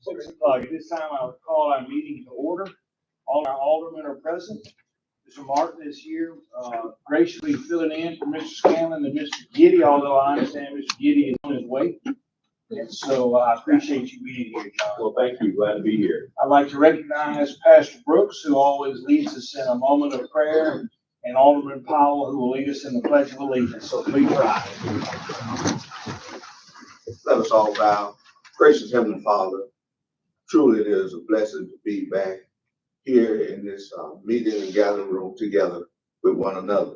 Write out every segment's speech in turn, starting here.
6 o'clock. At this time, I would call our meeting to order. All our aldermen are present. Mr. Martin is here, graciously filling in for Mr. Scanlon and Mr. Giddy, although I understand Mr. Giddy is on his way. And so I appreciate you being here, John. Well, thank you. Glad to be here. I'd like to recognize Pastor Brooks, who always leads us in a moment of prayer, and Alderman Powell, who will lead us in the Pledge of Allegiance. So please rise. Let us all bow. Gracious Heavenly Father, truly it is a blessing to be back here in this meeting and gathering room together with one another.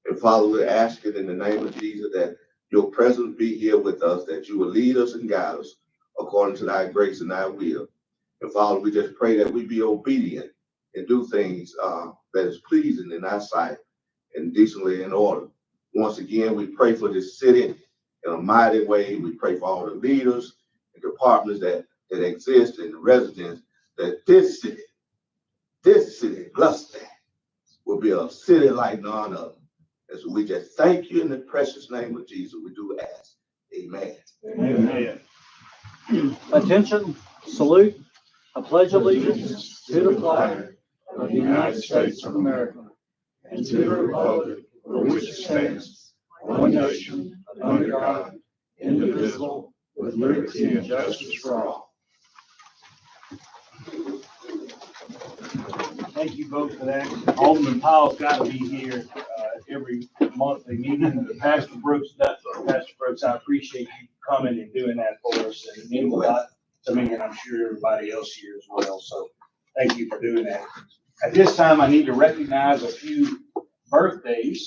And Father, we're asking in the name of Jesus that your presence be here with us, that you will lead us and guide us according to thy grace and thy will. And Father, we just pray that we be obedient and do things that is pleasing in our sight and decently in order. Once again, we pray for this city in a mighty way. We pray for all the leaders and departments that exist and the residents, that this city, Gloucester, will be a city like none other. And so we just thank you in the precious name of Jesus. We do ask. Amen. Amen. Attention, salute, I pledge allegiance to the flag of the United States of America and to the republic for which it stands, one nation, under God, indivisible, with liberty and justice for all. Thank you both for that. Alderman Powell's got to be here every monthly meeting. Pastor Brooks does. Pastor Brooks, I appreciate you coming and doing that for us. And it means a lot to me, and I'm sure everybody else here as well. So thank you for doing that. At this time, I need to recognize a few birthdays.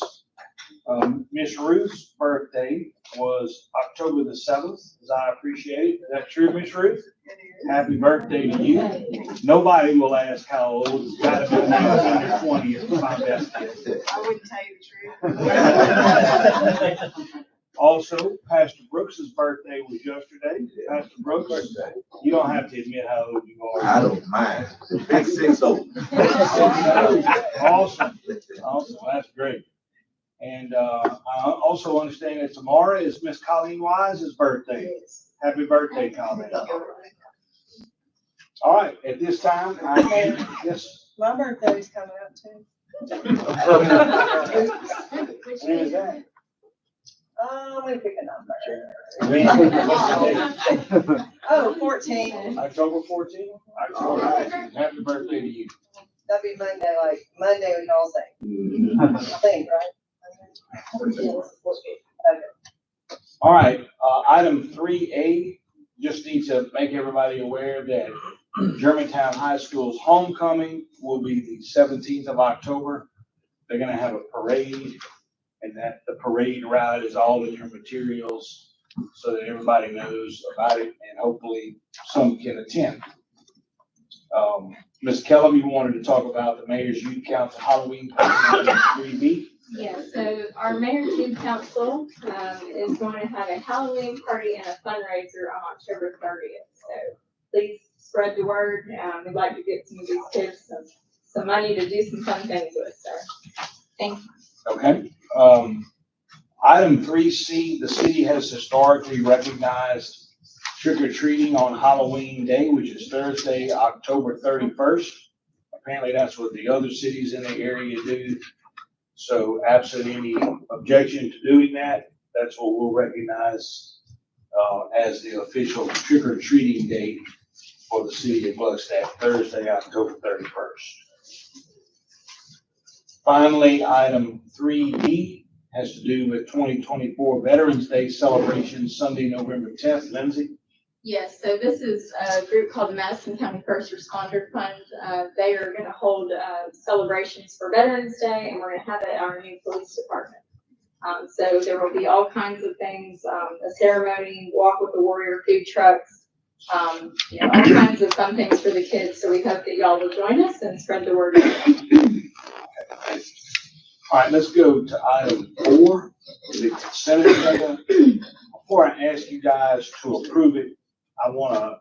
Miss Ruth's birthday was October the 7th, as I appreciate it. Is that true, Miss Ruth? Happy birthday to you. Nobody will ask how old. It's got to be 19 or 20 is my best guess. I wouldn't tell you the truth. Also, Pastor Brooks's birthday was yesterday. Pastor Brooks, you don't have to admit how old you are. I don't mind. Big 6 old. Awesome. That's great. And I also understand that tomorrow is Miss Colleen Wise's birthday. Happy birthday, Colleen. All right, at this time, yes. My birthday's coming up too. When is that? I'm gonna pick a number. When? Oh, 14. October 14th? October 14th. Happy birthday to you. That'd be Monday, like Monday we can all say. I think, right? Okay. All right, item 3A, just need to make everybody aware that Germantown High School's homecoming will be the 17th of October. They're gonna have a parade, and that the parade route is all in your materials so that everybody knows about it, and hopefully some can attend. Ms. Kellum, you wanted to talk about the Mayor's Youth Council Halloween party, 3B. Yeah, so our Mayor's Youth Council is going to have a Halloween party and a fundraiser on October 30th. So please spread the word. We'd like to get some of these kids some money to do some fun things with. So thank you. Okay. Item 3C, the city has historically recognized trick-or-treating on Halloween Day, which is Thursday, October 31st. Apparently that's what the other cities in the area do. So absent any objection to doing that, that's what we'll recognize as the official trick-or-treating date for the city of Gluckstadt, Thursday, October 31st. Finally, item 3D has to do with 2024 Veterans Day celebration, Sunday, November 10th. Lindsay? Yes, so this is a group called the Madison County First Responder Fund. They are going to hold celebrations for Veterans Day, and we're going to have it at our new police department. So there will be all kinds of things, a ceremony, walk with the warrior, food trucks, all kinds of fun things for the kids. So we hope that y'all will join us and spread the word. All right, let's go to item 4, the consent agenda. Before I ask you guys to approve it, I want to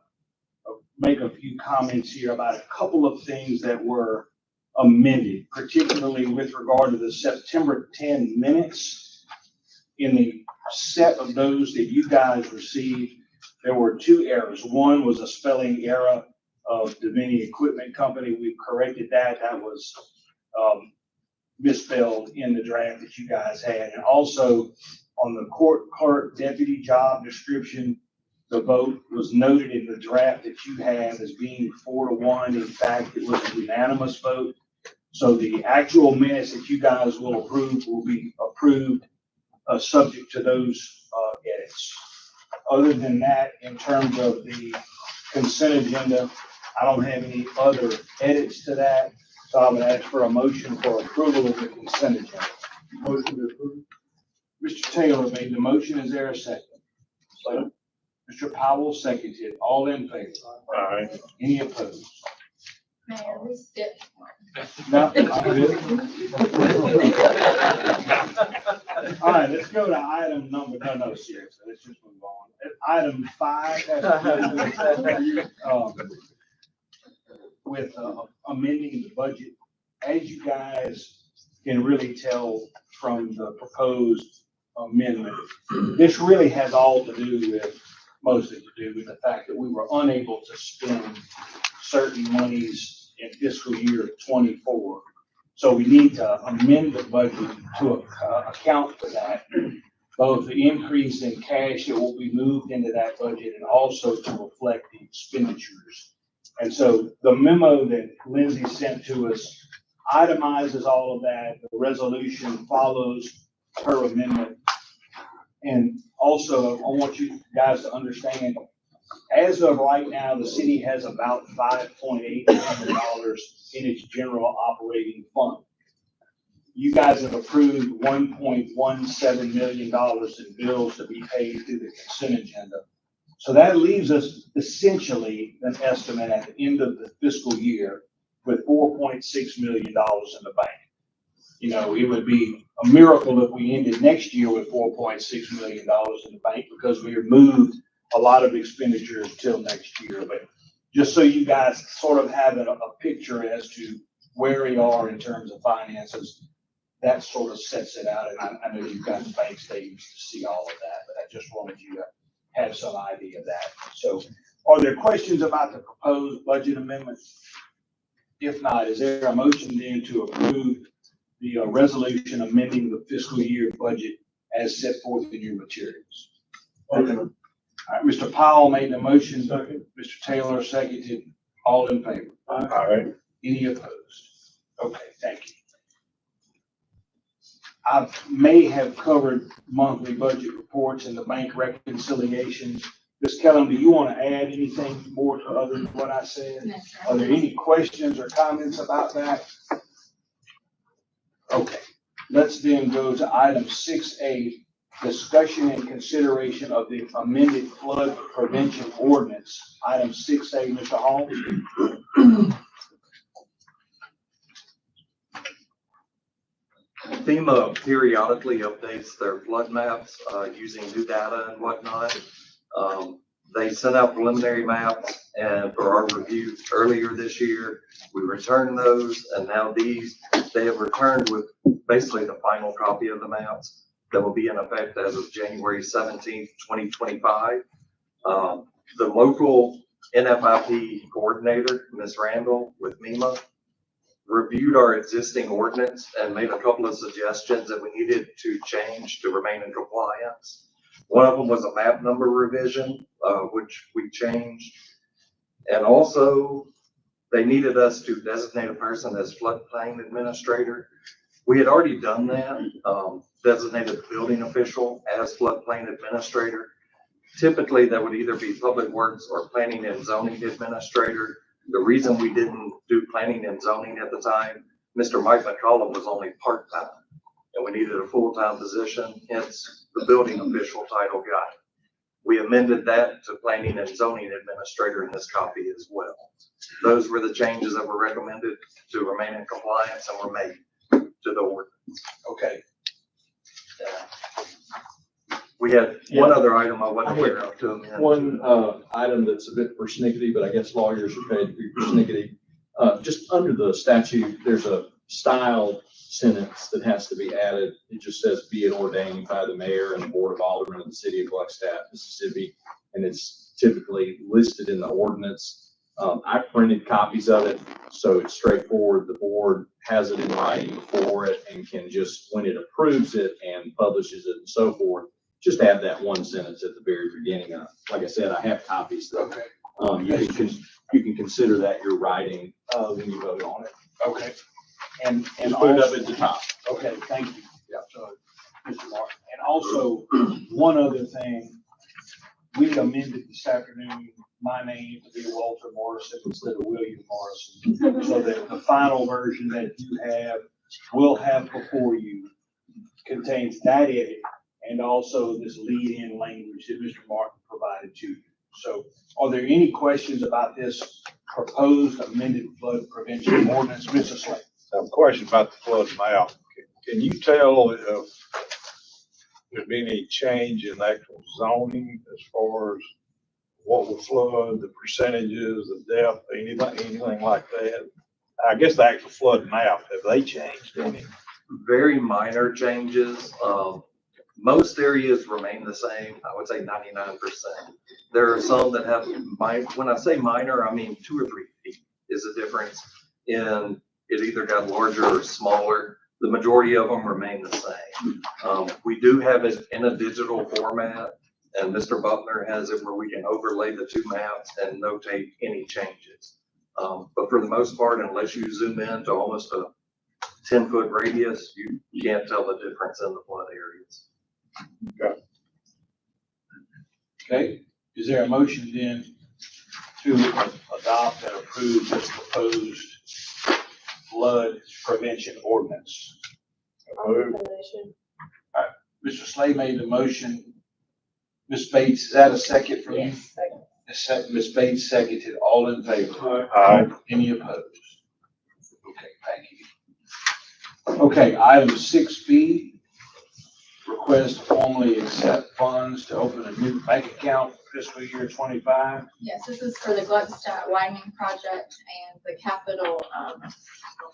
make a few comments here about a couple of things that were amended, particularly with regard to the September 10 minutes. In the set of those that you guys received, there were two errors. One was a spelling error of Dominion Equipment Company. We've corrected that. That was misspelled in the draft that you guys had. And also on the court clerk deputy job description, the vote was noted in the draft that you have as being 4-1. In fact, it was a unanimous vote. So the actual minutes that you guys will approve will be approved subject to those edits. Other than that, in terms of the consent agenda, I don't have any other edits to that. So I would ask for a motion for approval of the consent agenda. Motion to approve. Mr. Taylor made the motion. Is there a second? Second. Mr. Powell seconded. All in favor? Aye. Any opposed? Mayor, we skipped one. No, I'm good. All right, let's go to item number, no, seriously, let's just move on. Item 5 has to do with amending the budget. As you guys can really tell from the proposed amendment, this really has all to do with, mostly to do with the fact that we were unable to spend certain monies in fiscal year 24. So we need to amend the budget to account for that, both the increase in cash that will be moved into that budget and also to reflect the expenditures. And so the memo that Lindsay sent to us itemizes all of that. The resolution follows her amendment. And also, I want you guys to understand, as of right now, the city has about $5.8 million in its general operating fund. You guys have approved $1.17 million in bills to be paid through the consent agenda. So that leaves us essentially an estimate at the end of the fiscal year with $4.6 million in the bank. You know, it would be a miracle if we ended next year with $4.6 million in the bank because we removed a lot of expenditures till next year. But just so you guys sort of have a picture as to where we are in terms of finances, that sort of sets it out. And I know you've got the bank statements to see all of that, but I just wanted you to have some idea of that. So are there questions about the proposed budget amendment? If not, is there a motion then to approve the resolution amending the fiscal year budget as set forth in your materials? Okay. All right, Mr. Powell made the motion. Second. Mr. Taylor seconded. All in favor? All right. Any opposed? Okay, thank you. I may have covered monthly budget reports and the bank reconciliations. Ms. Kellum, do you want to add anything more to other than what I said? No, Are there any questions or comments about that? Okay, let's then go to item 6A, discussion and consideration of the amended flood prevention ordinance. Item 6A, Mr. Hall. FEMA periodically updates their flood maps using new data and whatnot. They sent out preliminary maps and for our review earlier this year, we returned those, and now they have returned with basically the final copy of the maps that will be in effect as of January 17th, 2025. The local NFIP coordinator, Ms. Randall with MEMA, reviewed our existing ordinance and made a couple of suggestions that we needed to change to remain in compliance. One of them was a map number revision, which we changed. And also they needed us to designate a person as floodplain administrator. We had already done that, designated building official as floodplain administrator. Typically that would either be public works or planning and zoning administrator. The reason we didn't do planning and zoning at the time, Mr. Mike McCollum was only part-time and we needed a full-time position, hence the building official title got it. We amended that to planning and zoning administrator in this copy as well. Those were the changes that were recommended to remain in compliance and were made to the ordinance. Okay. We had one other item I wasn't aware of to amend. One item that's a bit persnickety, but I guess lawyers are paid to be persnickety. Just under the statute, there's a style sentence that has to be added. It just says, be it ordained by the mayor and the board of aldermen of the city of Gluckstadt, Mississippi. And it's typically listed in the ordinance. I printed copies of it, so it's straightforward. The board has it in writing before it and can just, when it approves it and publishes it and so forth, just add that one sentence at the very beginning. Like I said, I have copies that, Okay. you can consider that your writing, when you vote on it. Okay. And Just put it up also, at the top. okay, thank you. Yeah. So, Mr. Martin, and also, one other thing, we amended this afternoon, my name to be Walter Morrison instead of William Morrison, so that the final version that you will have before you contains that edit and also this lead-in language that Mr. Martin provided to you. So are there any questions about this proposed amended flood prevention ordinance, Mr. Slade? I have a question about the flood map. Can you tell if there's been any change in actual zoning as far as what will flood, the percentages, the depth, anything like that? I guess the actual flood map, have they changed any? Very minor changes. Most areas remain the same. I would say 99%. There are some that have, when I say minor, I mean 2 or 3 feet is the difference in it either got larger or smaller. The majority of them remain the same. We do have it in a digital format, and Mr. Buckner has it where we can overlay the 2 maps and notate any changes. But for the most part, unless you zoom in to almost a 10-foot radius, you can't tell the difference in the flood areas. Okay, is there a motion then to adopt and approve this proposed flood prevention ordinance? Mr. Slade made the motion. Ms. Bates, is that a second from you? Yes, second. Ms. Bates seconded. All in favor? Aye. Any opposed? Okay, thank you. Okay, item 6B, request to formally accept funds to open a new bank account for fiscal year 25. Yes, this is for the Gluckstadt widening project and the capital,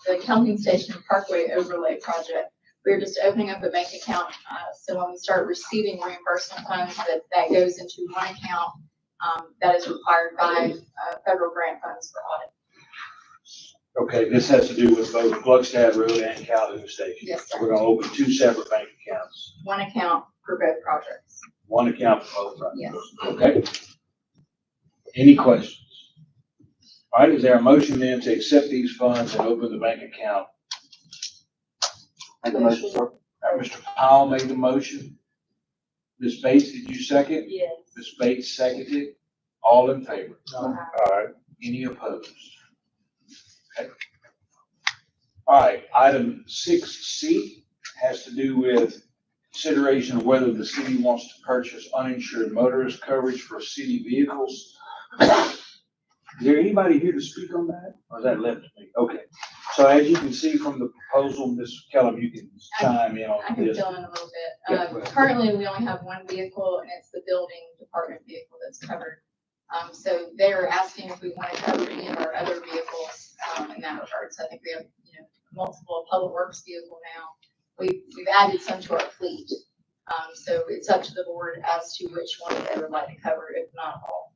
the counting station Parkway overlay project. We're just opening up a bank account, so when we start receiving reimbursement funds, that goes into one account, that is required by, federal grant funds for audit. Okay, this has to do with both Gluckstadt Road and Calhoun Station. Yes, sir. We're gonna open 2 separate bank accounts, One account for both projects. one account for both projects. Yes. Okay. Any questions? All right, is there a motion then to accept these funds and open the bank account? Make a motion, sir. Mr. Powell made the motion. Ms. Bates, did you second? Yes. Ms. Bates seconded. All in favor? Aye. Any opposed? Okay. All right, item 6C has to do with consideration of whether the city wants to purchase uninsured motorist coverage for city vehicles. Is there anybody here to speak on that? Or is that left to me? Okay. So as you can see from the proposal, Ms. Kellum, you can chime in I on can this. fill in a little Yeah, bit. go ahead. Currently, we only have one vehicle, and it's the building department vehicle that's covered. So they're asking if we want to cover any of our other vehicles, in that regard. So I think we have, multiple public works vehicle now. We've added some to our fleet. So it's up to the board as to which one they would like to cover, if not all.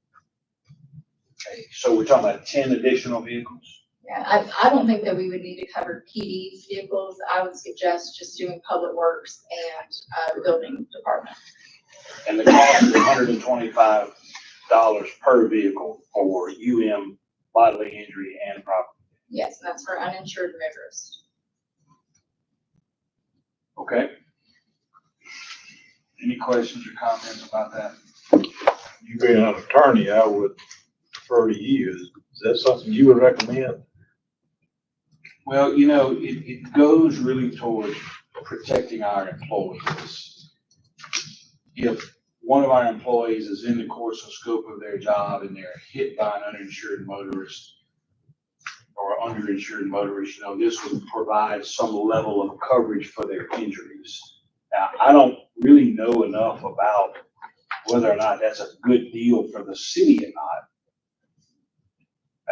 Okay, so we're talking about 10 additional vehicles? Yeah, I don't think that we would need to cover PD's vehicles. I would suggest just doing public works and, the building department. And the cost is $125 per vehicle for bodily injury and property. Yes, and that's for uninsured motorists. Okay? Any questions or comments about that? You being an attorney, I would defer to you. Is that something you would recommend? Well, it goes really towards protecting our employees. If one of our employees is in the course and scope of their job and they're hit by an uninsured motorist or underinsured motorist, this would provide some level of coverage for their injuries. Now, I don't really know enough about whether or not that's a good deal for the city or not.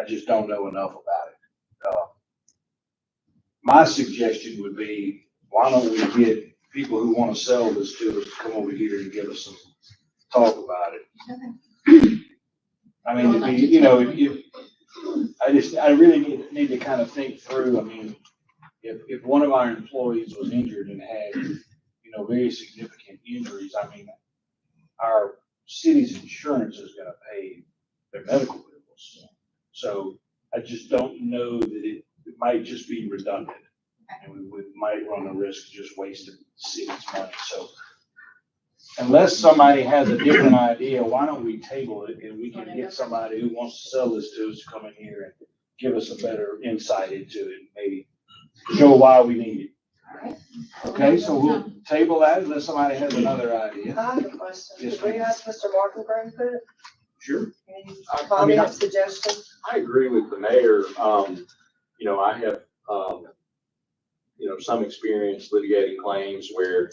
I just don't know enough about it. my suggestion would be, why don't we get people who want to sell this to us to come over here and give us some talk about it. I mean, it'd be, you know, I really need to kind of think through, I mean, if one of our employees was injured and had, you know, very significant injuries, I mean, our city's insurance is gonna pay their medical bills. So I just don't know that it might just be redundant. And we might run the risk of just wasting the city's money. So unless somebody has a different idea, why don't we table it and we can get somebody who wants to sell this to us to come in here and give us a better insight into it, maybe show why we need it. Alright. Okay, so we'll table that unless somebody has another idea. I have a question. Yes, Did we ask Mr. Martin for input? Sure. Any I mean, comment, suggestion? I agree with the mayor. You know, I have, you know, some experience litigating claims where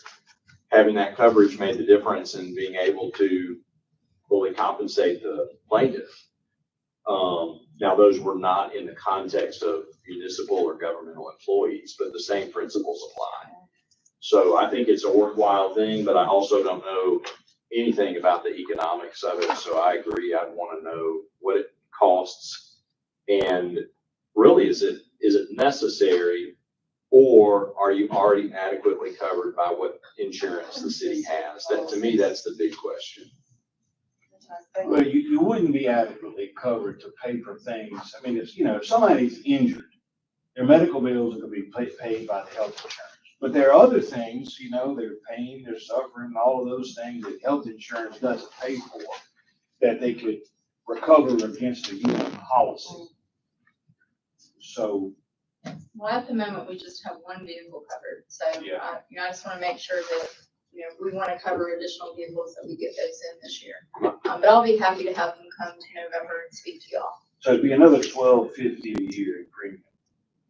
having that coverage made the difference in being able to fully compensate the plaintiff. Now, those were not in the context of municipal or governmental employees, but the same principles apply. So I think it's a worthwhile thing, but I also don't know anything about the economics of it. So I agree. I'd want to know what it costs, and really, is it necessary, or are you already adequately covered by what insurance the city has? That, to me, that's the big question. Well, you wouldn't be adequately covered to pay for things. I mean, if, you know, if somebody's injured, their medical bills are gonna be paid by the health insurance. But there are other things, you know, their pain, their suffering, all of those things that health insurance doesn't pay for, that they could recover against a human policy. So, Well, at the moment, we just have one vehicle covered, so, Yeah. you know, I just wanna make sure that, you know, we wanna cover additional vehicles, that we get those in this year. But I'll be happy to have them come to November and speak to y'all. so it'd be another $12.50 a year in premium,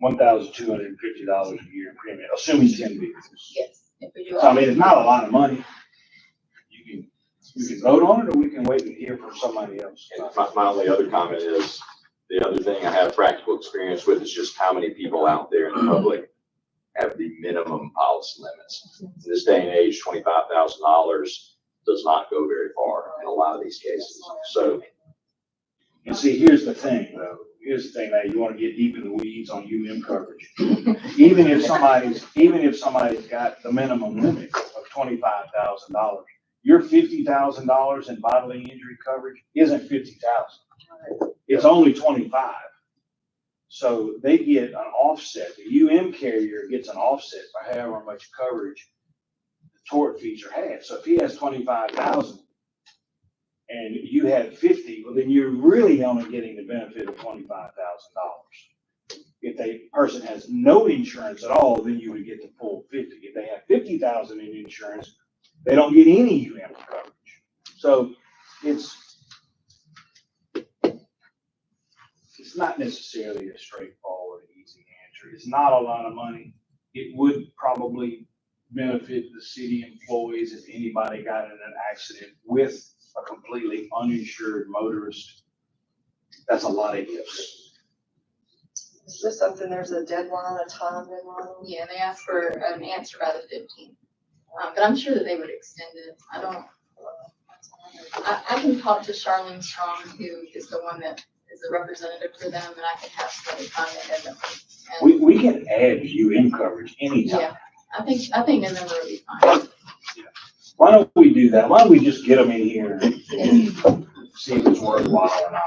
$1,250 a year in premium, assuming 10 vehicles. Yes, if we do. So I mean, it's not a lot of money. We can vote on it, or we can wait and hear from somebody else. And my only other comment is, the other thing I have practical experience with is just how many people out there in the public have the minimum policy limits. In this day and age, $25,000 does not go very far in a lot of these cases. So, And see, here's the thing, though. Here's the thing, now you want to get deep in the weeds on member coverage. Even if somebody's got the minimum limit of $25,000, your $50,000 in bodily injury coverage isn't $50,000. It's only 25. So they get an offset. The carrier gets an offset for however much coverage the tort fees are had. So if he has 25,000 and you have 50, well, then you're really only getting the benefit of $25,000. If the person has no insurance at all, then you would get the full 50. If they have 50,000 in insurance, they don't get any coverage. So it's not necessarily a straightforward, easy answer. It's not a lot of money. It would probably benefit the city employees if anybody got in an accident with a completely uninsured motorist. That's a lot of ifs. Is this something, there's a deadline, a time deadline? Yeah, they asked for an answer by the 15th. But I'm sure that they would extend it. I can talk to Charlene Strong, who is the one that is the representative for them, and I can have somebody contact them. We can add coverage anytime. Yeah, I think November will be fine. Why don't we do that? Why don't we just get them in here and see if it's worthwhile or not?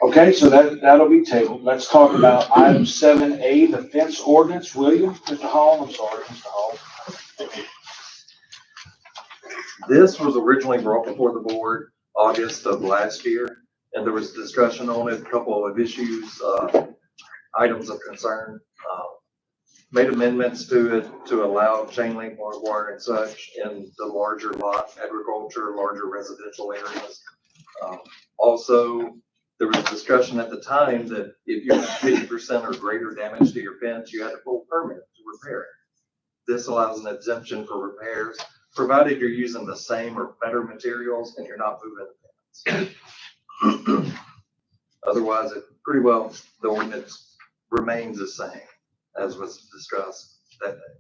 Okay, so that'll be tabled. Let's talk about item 7A, the fence ordinance. William, Mr. Hall, I'm sorry, Mr. Hall. This was originally brought before the board August of last year, and there was discussion on it, a couple of issues, items of concern. Made amendments to it to allow chain link barbed wire and such in the larger lot agriculture, larger residential areas. Also, there was discussion at the time that if you had 50% or greater damage to your fence, you had a full permit to repair it. This allows an exemption for repairs, provided you're using the same or better materials and you're not moving the fence. Otherwise, it pretty well, the ordinance remains the same as was discussed that day.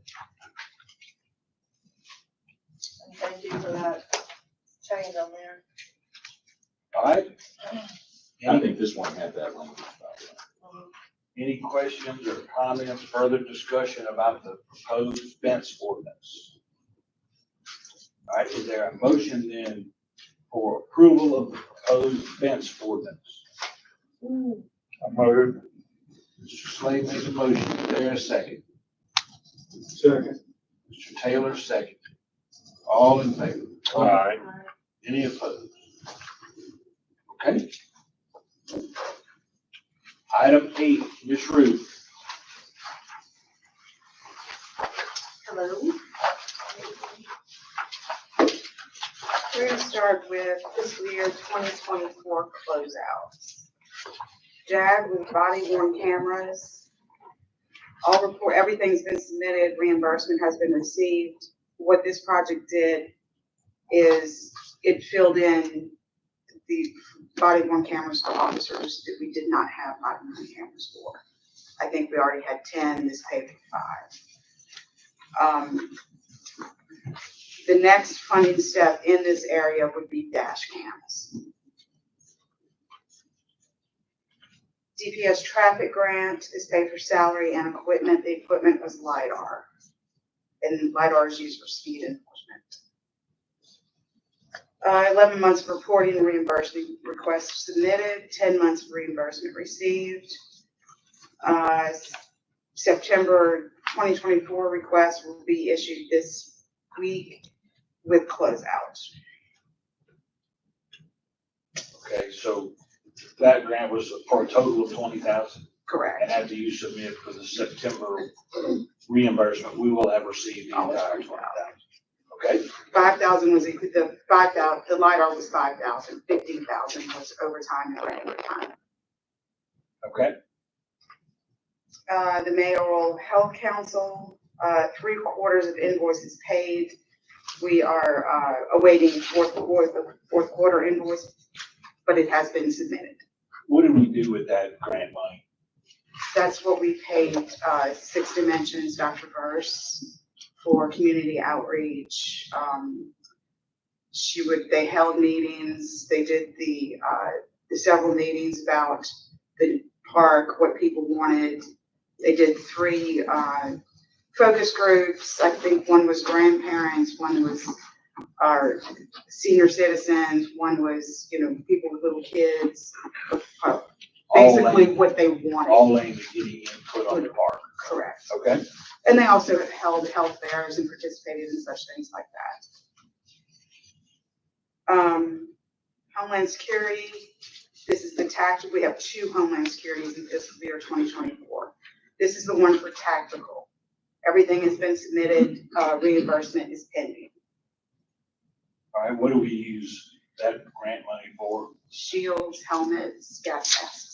And thank you for that change on there. All right. I think this one had that language about it. Any questions or comments, further discussion about the proposed fence ordinance? All right, is there a motion then for approval of the proposed fence ordinance? I move. Mr. Slade makes a motion. Is there a second? Second. Mr. Taylor, second. All in favor? All right. Any opposed? Okay. Item 8, Ms. Ruth. Hello. We're gonna start with fiscal year 2024 closeouts. Jag with body worn cameras. All report, everything's been submitted, reimbursement has been received. What this project did is it filled in the body worn cameras for officers that we did not have body worn cameras for. I think we already had 10, this paid for 5. The next funding step in this area would be dash cams. DPS traffic grant is paid for salary and equipment. The equipment was LiDAR. And LiDAR is used for speed enforcement. 11 months of reporting and reimbursement requests submitted, 10 months of reimbursement received. September 2024 request will be issued this week with closeout. Okay, so that grant was for a total of 20,000. Correct. And after you submit for the September reimbursement, we will have received the entire 20,000. Okay? 5,000 was the 5,000. The LiDAR was 5,000. 15,000 was overtime and regular time. Okay. The mayoral health council, 3/4 of invoices paid. We are awaiting fourth quarter invoice, but it has been submitted. What did we do with that grant money? That's what we paid Six Dimensions, Dr. Verse, for community outreach. They held meetings. They did the several meetings about the park, what people wanted. They did 3 focus groups. I think one was grandparents, one was our senior citizens, one was, people with little kids. Basically what they wanted. All aimed at getting input on the park. Correct. Okay. And they also held health fairs and participated in such things like that. Homeland Security, this is the tactical. We have 2 Homeland Securities in fiscal year 2024. This is the one for tactical. Everything has been submitted. Reimbursement is pending. All right, what do we use that grant money for? Shields, helmets, gas masks.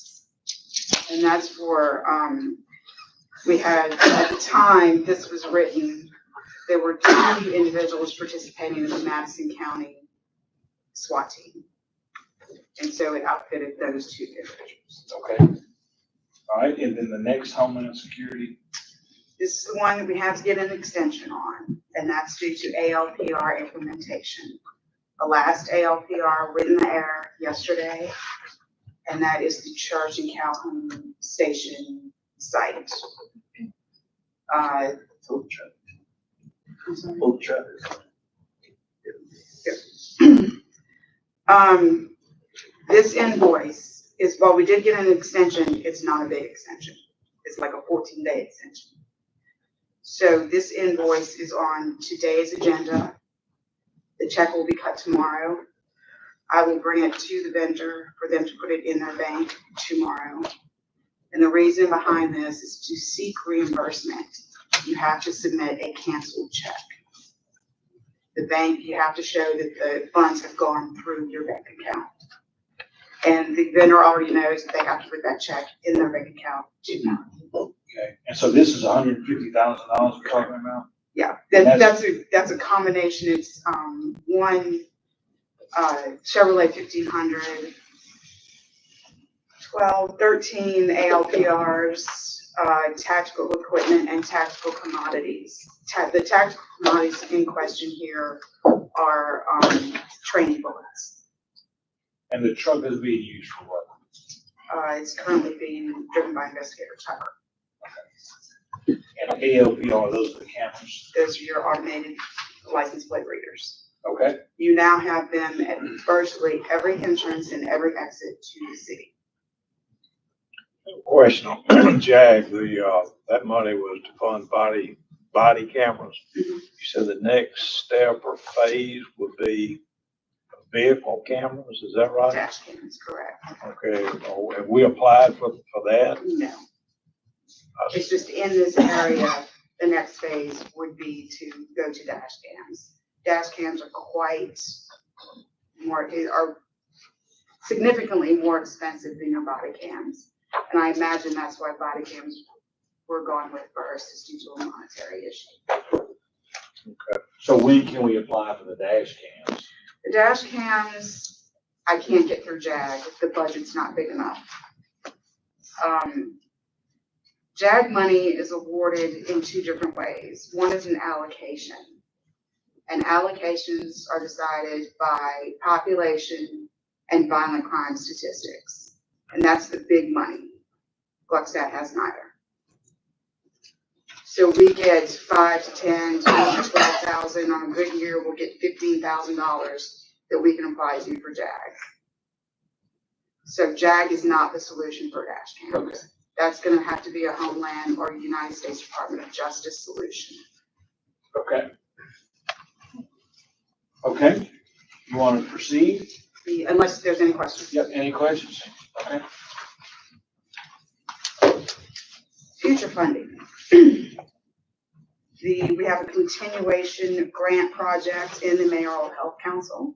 And that's for, we had, at the time this was written, there were 2 individuals participating in the Madison County SWAT team. And so it outfitted those 2 individuals. Okay. All right, and then the next Homeland Security. This is the one that we have to get an extension on, and that's due to ALPR implementation. The last ALPR went in the air yesterday, and that is the church in Calhoun Station site. I'm sorry. This invoice is, while we did get an extension, it's not a big extension. It's like a 14-day extension. So this invoice is on today's agenda. The check will be cut tomorrow. I will bring it to the vendor for them to put it in their bank tomorrow. And the reason behind this is to seek reimbursement. You have to submit a canceled check. The bank, you have to show that the funds have gone through your bank account. And the vendor already knows that they have to put that check in their bank account tomorrow. Okay, and so this is $150,000 we're talking about? Yeah, that's a combination. It's one Chevrolet 1500, 12, 13 ALPRs, tactical equipment and tactical commodities. The tactical commodities in question here are, training bullets. And the truck is being used for what? It's currently being driven by investigator Tucker. And ALPR, those are the cameras. Those are your automated license plate readers. Okay. You now have them at virtually every entrance and every exit to the city. Question on JAG, that money was to fund body cameras. Mhm. You said the next step or phase would be vehicle cameras, is that right? Dash cams, correct? Okay, have we applied for that? No. It's just in this area, the next phase would be to go to dash cams. Dash cams are are significantly more expensive than your body cams. And I imagine that's why body cams were going with first, is due to a monetary issue. So when can we apply for the dash cams? The dash cams, I can't get through JAG, the budget's not big enough. JAG money is awarded in two different ways. One is an allocation. And allocations are decided by population and violent crime statistics. And that's the big money. Gluckstadt has neither. So we get 5 to 10 to 12,000. On a good year, we'll get $15,000 that we can apply to for JAG. So JAG is not the solution for dash cams. Okay. That's gonna have to be a Homeland or United States Department of Justice solution. Okay. Okay. You want to proceed? Unless there's any questions. Yep. Any questions? Okay. Future funding. We have a continuation grant project in the Mayoral Health Council.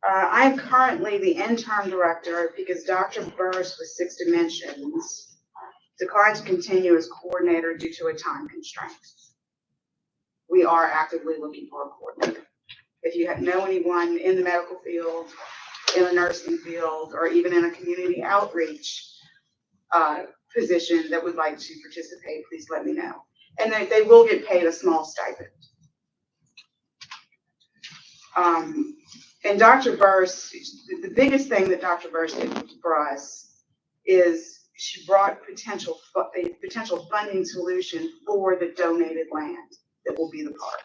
I'm currently the interim director because Dr. Burris with Six Dimensions declined to continue as coordinator due to a time constraint. We are actively looking for a coordinator. If you know anyone in the medical field, in the nursing field, or even in a community outreach position that would like to participate, please let me know. And they will get paid a small stipend. And Dr. Burris, the biggest thing that Dr. Burris did for us is she brought a potential funding solution for the donated land that will be the park.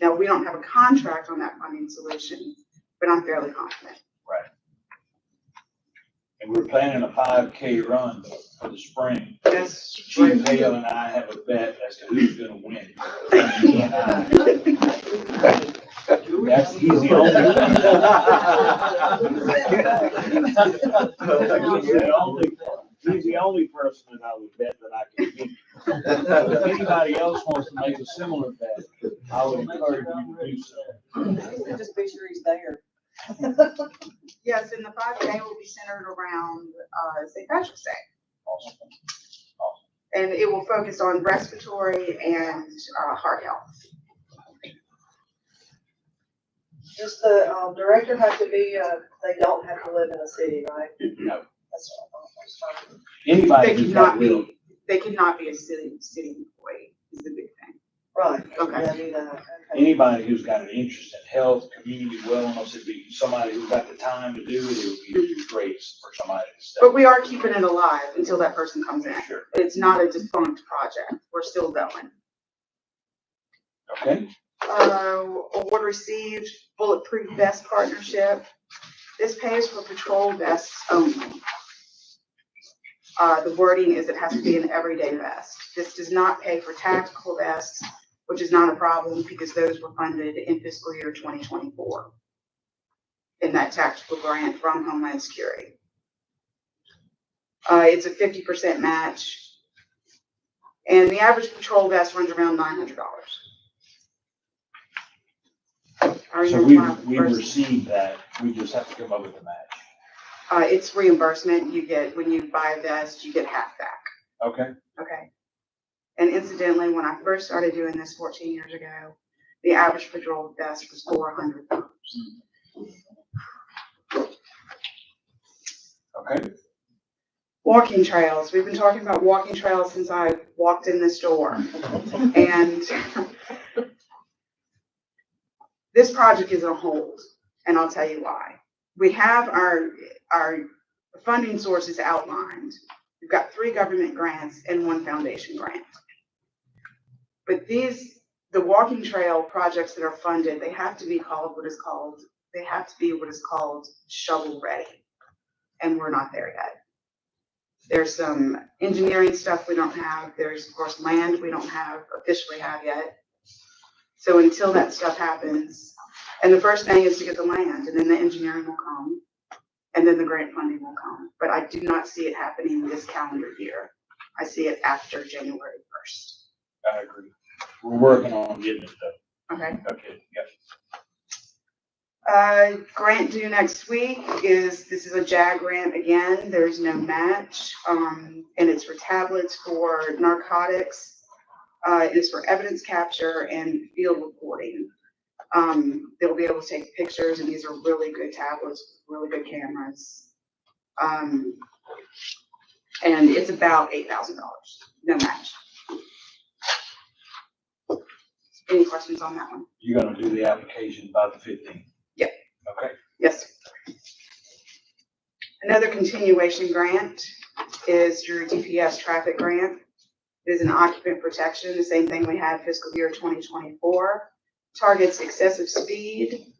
Now, we don't have a contract on that funding solution, but I'm fairly confident. Right. And we're planning a 5K run for the spring. Yes. Chief Hale and I have a bet as to who's gonna win. That's easy. He's the only person that I would bet that I can beat. If anybody else wants to make a similar bet, I would encourage you to do so. Just be sure he's there. Yes, and the 5K will be centered around St. Patrick's Day. Awesome. And it will focus on respiratory and heart health. Does the director have to be, they don't have to live in a city, right? No. That's what I thought. Anybody They who's could got not real, they could not be a city employee is the big thing. Right. Okay. Yeah, do that. Okay. anybody who's got an interest in health, community wellness, it'd be somebody who's got the time to do it, it would be great for somebody to step. But we are keeping it alive until that person comes in. Sure. It's not a defunct project. We're still going. Okay, Award received, Bulletproof Vest Partnership. This pays for patrol vests only. The wording is it has to be an everyday vest. This does not pay for tactical vests, which is not a problem because those were funded in fiscal year 2024 in that tactical grant from Homeland Security. It's a 50% match. And the average patrol vest runs around $900. I so remember we when I first- received that, we just have to come up with a match. It's reimbursement. You get, when you buy a vest, you get half back. Okay, Okay. And incidentally, when I first started doing this 14 years ago, the average patrol vest was $400. okay, Walking trails. We've been talking about walking trails since I walked in this door. And this project is on hold, and I'll tell you why. We have our funding sources outlined. We've got 3 government grants and 1 foundation grant. But the walking trail projects that are funded, they have to be what is called shovel ready. And we're not there yet. There's some engineering stuff we don't have. There's, of course, land we don't officially have yet. So until that stuff happens, and the first thing is to get the land, and then the engineering will come, and then the grant funding will come. But I do not see it happening this calendar year. I see it after January 1st. I agree. We're working on getting it done. Okay. Okay, yep. Grant due next week this is a JAG grant again. There's no match. And it's for tablets for narcotics. It's for evidence capture and field reporting. They'll be able to take pictures, and these are really good tablets, really good cameras. And it's about $8,000. No match. Any questions on that one? You're gonna do the application by the 15th? Yep. Okay. Yes. Another continuation grant is your DPS traffic grant. It is an occupant protection, the same thing we had fiscal year 2024. Targets excessive speed,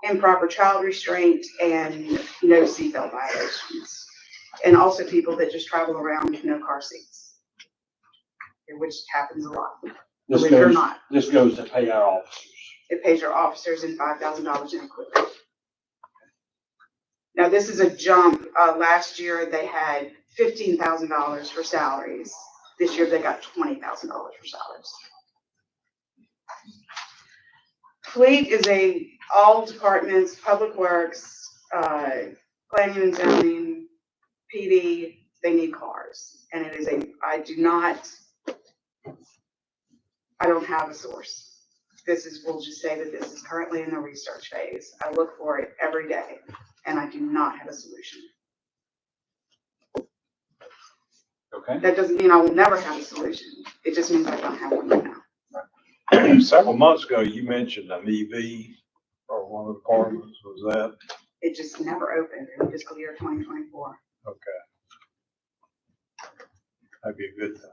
improper child restraint, and no seatbelt violations. And also people that just travel around with no car seats, which happens a lot. This Believe it or goes, not. this goes to pay our officers. It pays your officers and $5,000 in equipment. Now, this is a jump. Last year, they had $15,000 for salaries. This year, they got $20,000 for salaries. Fleet is all departments, public works, planning and zoning, PD, they need cars. And it is I don't have a source. We'll just say that this is currently in the research phase. I look for it every day, and I do not have a solution. Okay. That doesn't mean I will never have a solution. It just means I don't have one right now. Several months ago, you mentioned an EV or one of the departments. Was that? It just never opened in fiscal year 2024. Okay. That'd be a good thing.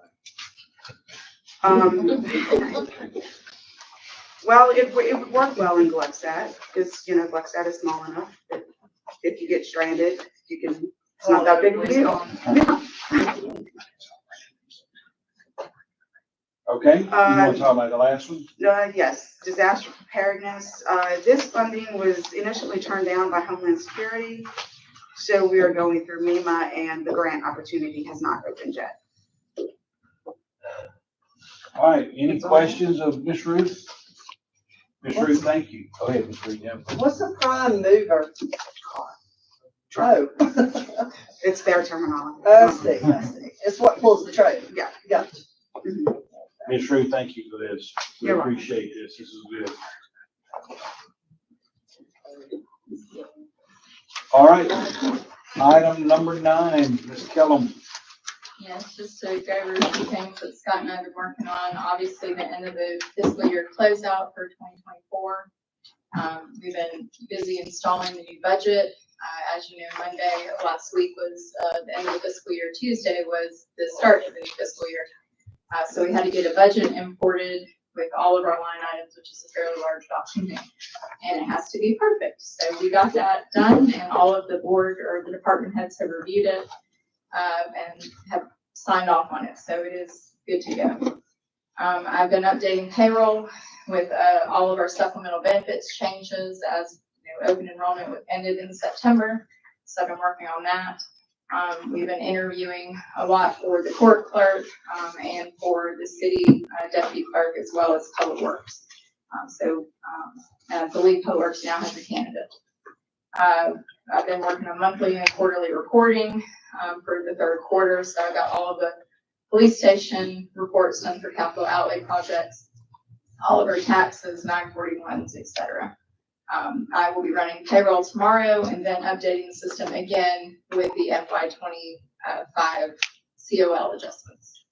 Well, it would work well in Gluckstadt, because, Gluckstadt is small enough that if you get stranded, it's not that big of a deal. Yeah. Okay, you want to talk about the last one? Yes, disaster preparedness. This funding was initially turned down by Homeland Security. So we are going through MEMA, and the grant opportunity has not opened yet. All right, any questions of Ms. Ruth? Ms. Ruth, thank you. Go ahead, Ms. Ruth. Yeah. What's a prime mover car? Oh. It's their terminology. I see. It's what pulls the trailer. Yeah. Gotcha. Mhm. Ms. Ruth, thank you for this. We You're welcome. appreciate this. This is good. All right, item number 9, Ms. Kellum. Yes, just to go over a few things that Scott and I have been working on. Obviously, the end of the fiscal year closeout for 2024. We've been busy installing the new budget. As you know, Monday of last week was the end of the fiscal year. Tuesday was the start of the new fiscal year. So we had to get a budget imported with all of our line items, which is a fairly large document, and it has to be perfect. So we got that done, and all of the board or the department heads have reviewed it and have signed off on it. So it is good to go. I've been updating payroll with all of our supplemental benefits changes as open enrollment ended in September. So I've been working on that. We've been interviewing a lot for the court clerk and for the city deputy clerk, as well as public works. I believe public works now has a candidate. I've been working on monthly and quarterly reporting for the third quarter. So I got all of the police station reports done for capital outlay projects, all of our taxes, 941s, etc. I will be running payroll tomorrow and then updating the system again with the FY20 5 COL adjustments.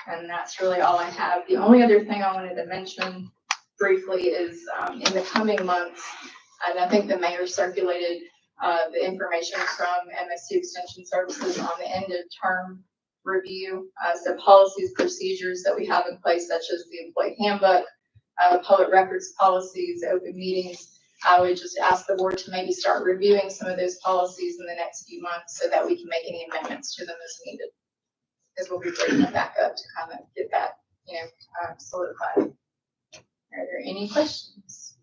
And that's really all I have. The only other thing I wanted to mention briefly is in the coming months, and I think the mayor circulated the information from MSU Extension Services on the end of term review. So policies, procedures that we have in place, such as the employee handbook, public records policies, open meetings. I would just ask the board to maybe start reviewing some of those policies in the next few months so that we can make any amendments to them as needed. Because we'll be bringing them back up to kind of get that, solidified. Are there any questions?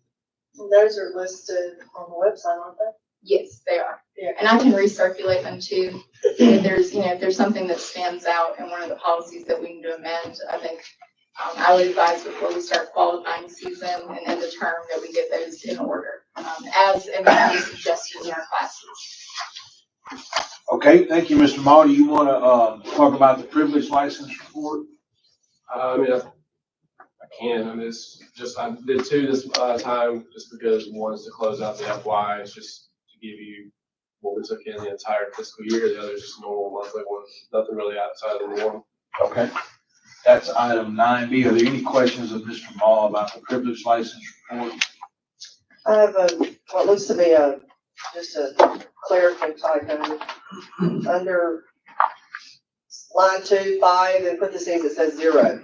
Those are listed on the website, aren't they? Yes, they are. Yeah. And I can recirculate them too. If there's something that stands out in one of the policies that we need to amend, I think I would advise before we start qualifying season and end of term that we get those in order, as everybody suggested in our classes. Okay, thank you, Mr. Maul. Do you want to talk about the privilege license report? I mean, I can. I mean, it's just, I did 2 this time just because one is to close out the FY. It's just to give you what we took in the entire fiscal year. The other is just normal monthly one. Nothing really outside of the norm. Okay, that's item 9B. Are there any questions of Mr. Maul about the privilege license report? I have what looks to be just a clerical typo. Under line 2, 5, and parentheses, it says 0.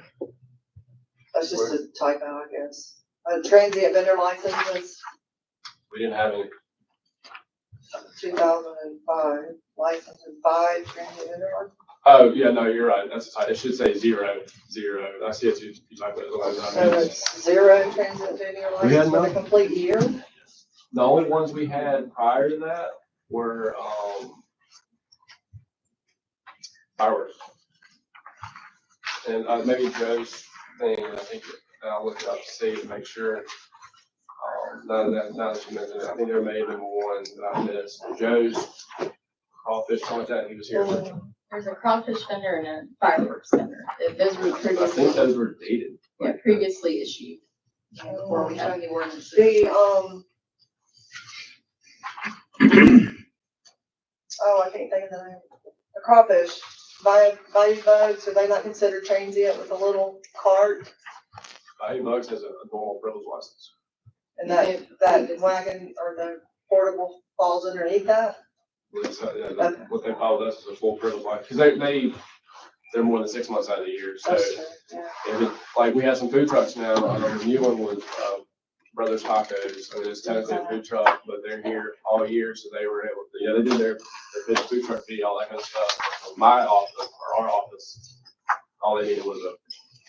That's just a typo, I guess. Transient vendor licenses, We didn't have any. 2005, license and 5 transient vendor licenses. Oh, yeah, no, you're right. That's a type. It should say 0, 0. I see it. You type it. So it's 0 transient vendor We had license for the none. complete year. The only ones we had prior to that were fireworks. And maybe Joe's thing, I think I'll look it up to see to make sure. Now that you mentioned it, I think there may have been one that I missed. Joe's crawfish, something like that, he was here. There's a crawfish vendor and a fireworks vendor. Those were I think previously, those were dated. previously issued before we had any ordinances. I can't think of the name. The crawfish, value bugs, are they not considered transient with a little cart? Value Bugs has a normal privilege license. And that wagon or the portable falls underneath that? What they call us is a full privilege license, because they're more than 6 months out of the year, so. That's true, yeah. Like, we have some food trucks now, the new one was, Brothers Tacos, I mean, it's technically a food truck, but they're here all year, so they were able to, they did their food truck fee, all that kind of stuff. My office, or our office, all they needed was a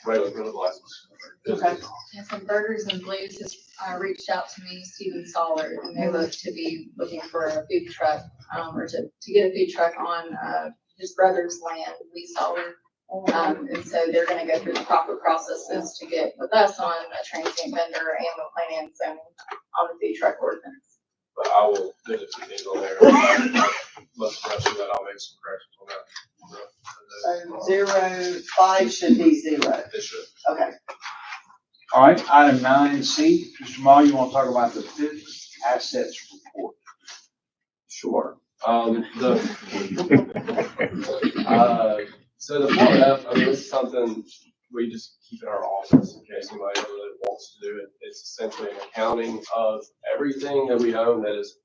regular privilege license. Okay. And some Burgers and Blues has reached out to me, Steven Soller, and they look to be looking for a food truck, or to get a food truck on his brother's land, Lee Soller. And so they're gonna go through the proper processes to get with us on a transient vendor and the plan and zoning on the food truck ordinance. But I will, there's a few things on there. Let's rush through that, I'll make some corrections on that. So 05 should be 0. It should. Okay. All right, item 9C. Mr. Maul, you want to talk about the fixed assets report? Sure. So the 4F, I mean, this is something we just keep in our office in case anybody really wants to do it. It's essentially an accounting of everything that we own that is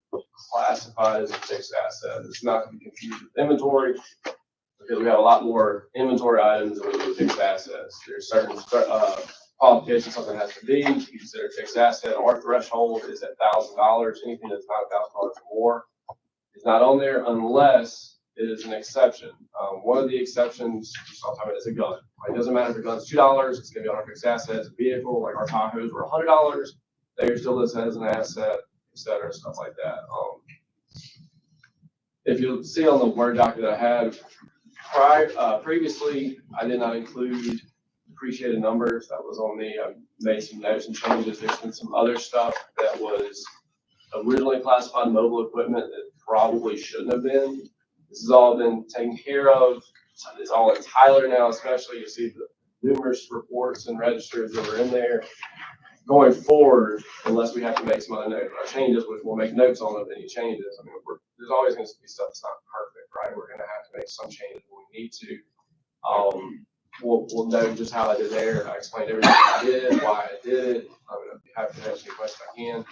classified as a fixed asset. It's not to be confused with inventory, because we have a lot more inventory items than we do fixed assets. There's certain qualifications something has to be considered fixed asset. Our threshold is at $1,000. Anything that's not $1,000 or more is not on there unless it is an exception. One of the exceptions, sometimes is a gun. It doesn't matter if the gun's $2, it's gonna be on our fixed assets. A vehicle, like our Tahoes were $100, they're still listed as an asset, et cetera, stuff like that. If you see on the Word document that I had, previously, I did not include depreciated numbers. That was on the, made some notes and changes. There's been some other stuff that was originally classified mobile equipment that probably shouldn't have been. This has all been taken care of. It's all in Tyler now, especially. You see the numerous reports and registers that are in there. Going forward, unless we have to make some other changes, which we'll make notes on of any changes. I mean, there's always going to be stuff that's not perfect, right? We're going to have to make some changes when we need to. We'll know just how I did there. I explained everything I did, why I did it. I'm gonna be happy to answer any questions I can.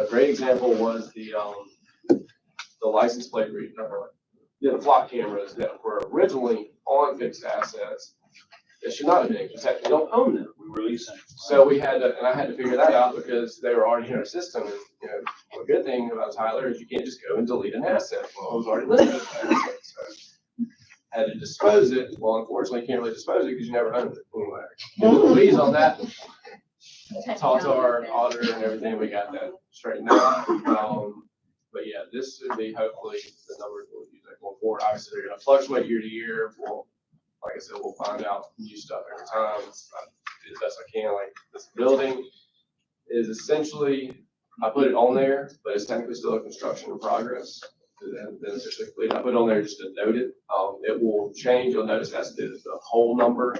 A great example was the license plate read, the flock cameras that were originally on fixed assets. It should not have been, because we don't own them. We release them. So we had to, and I had to figure that out because they were already in our system. And, you know, a good thing about Tyler is you can't just go and delete an asset. Well, it was already listed as an asset, so had to dispose it. Well, unfortunately, you can't really dispose it because you never owned it anyway. Did Louise on that, talked to our auditor and everything. We got that straightened out. But yeah, this should be hopefully the numbers we'll use going forward. Obviously, they're going to fluctuate year to year. We'll, like I said, we'll find out new stuff every time. I do the best I can. Like this building is essentially, I put it on there, but it's technically still a construction in progress. It hasn't been officially completed. I put it on there just to note it. It will change. You'll notice that's the whole number.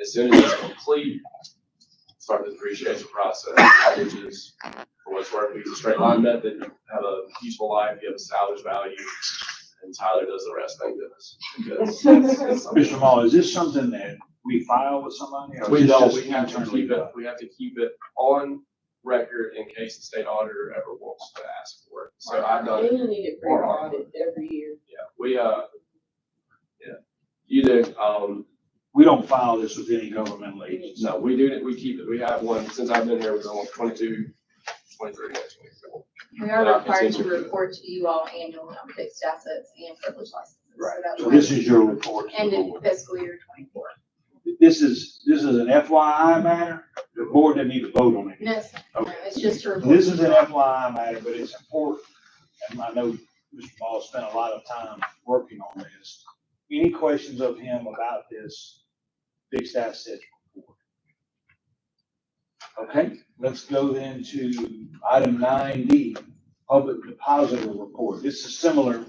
As soon as it's complete, start the depreciation process, which is, for what's worth, we use a straight line method. You have a useful life, you have a salvage value, and Tyler does the rest, thank goodness. Mr. Mall, is this something that we file with somebody? Or We is this don't, just we have to internally keep it, done? we have to keep it on record in case the state auditor ever wants to ask for it. So I've done it. You need it for audit every year. Yeah, you do, We don't file this with any governmental agency. no, we do, we keep it. We have one, since I've been here, we've been on 22, 23, 24. We And are I'll required to continue to. report to you all annually on fixed assets and privilege licenses. Right. that's So why this is your report to the ended board. fiscal year 24. This is an FYI matter. The board doesn't need to vote on it. No, Okay. it's just a report. This is an FYI matter, but it's important. And I know Mr. Ball spent a lot of time working on this. Any questions of him about this fixed assets report? Okay, let's go then to item 9D, public depositor report. This is similar.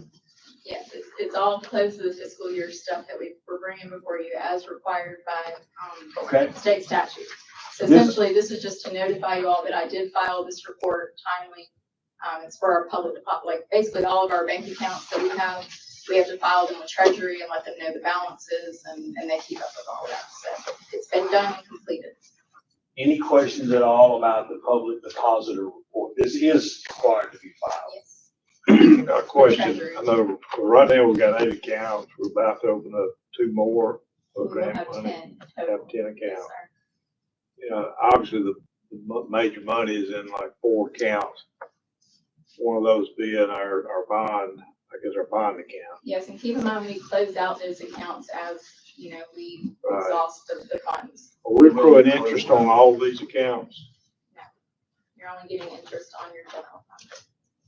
Yes, it's all close to the fiscal year stuff that we're bringing before you as required by, Okay. state statute. So This- essentially, this is just to notify you all that I did file this report timely. It's for our public deposit, like basically all of our bank accounts that we have to file them with Treasury and let them know the balances and they keep up with all that. So it's been done and completed. Any questions at all about the public depositor report? This is required to be filed. Yes. Got a question. I know right now we got 8 accounts. We're about to open up 2 more. We for will grant have money. 10 Have total. 10 Yes, accounts. sir. You know, obviously the major money is in like 4 accounts. One of those being our bond, I guess our bond account. Yes, and keep in mind, we close out those accounts as, you know, we Right. exhaust the funds. Are we accruing interest on all these accounts? You're only getting interest on your general fund.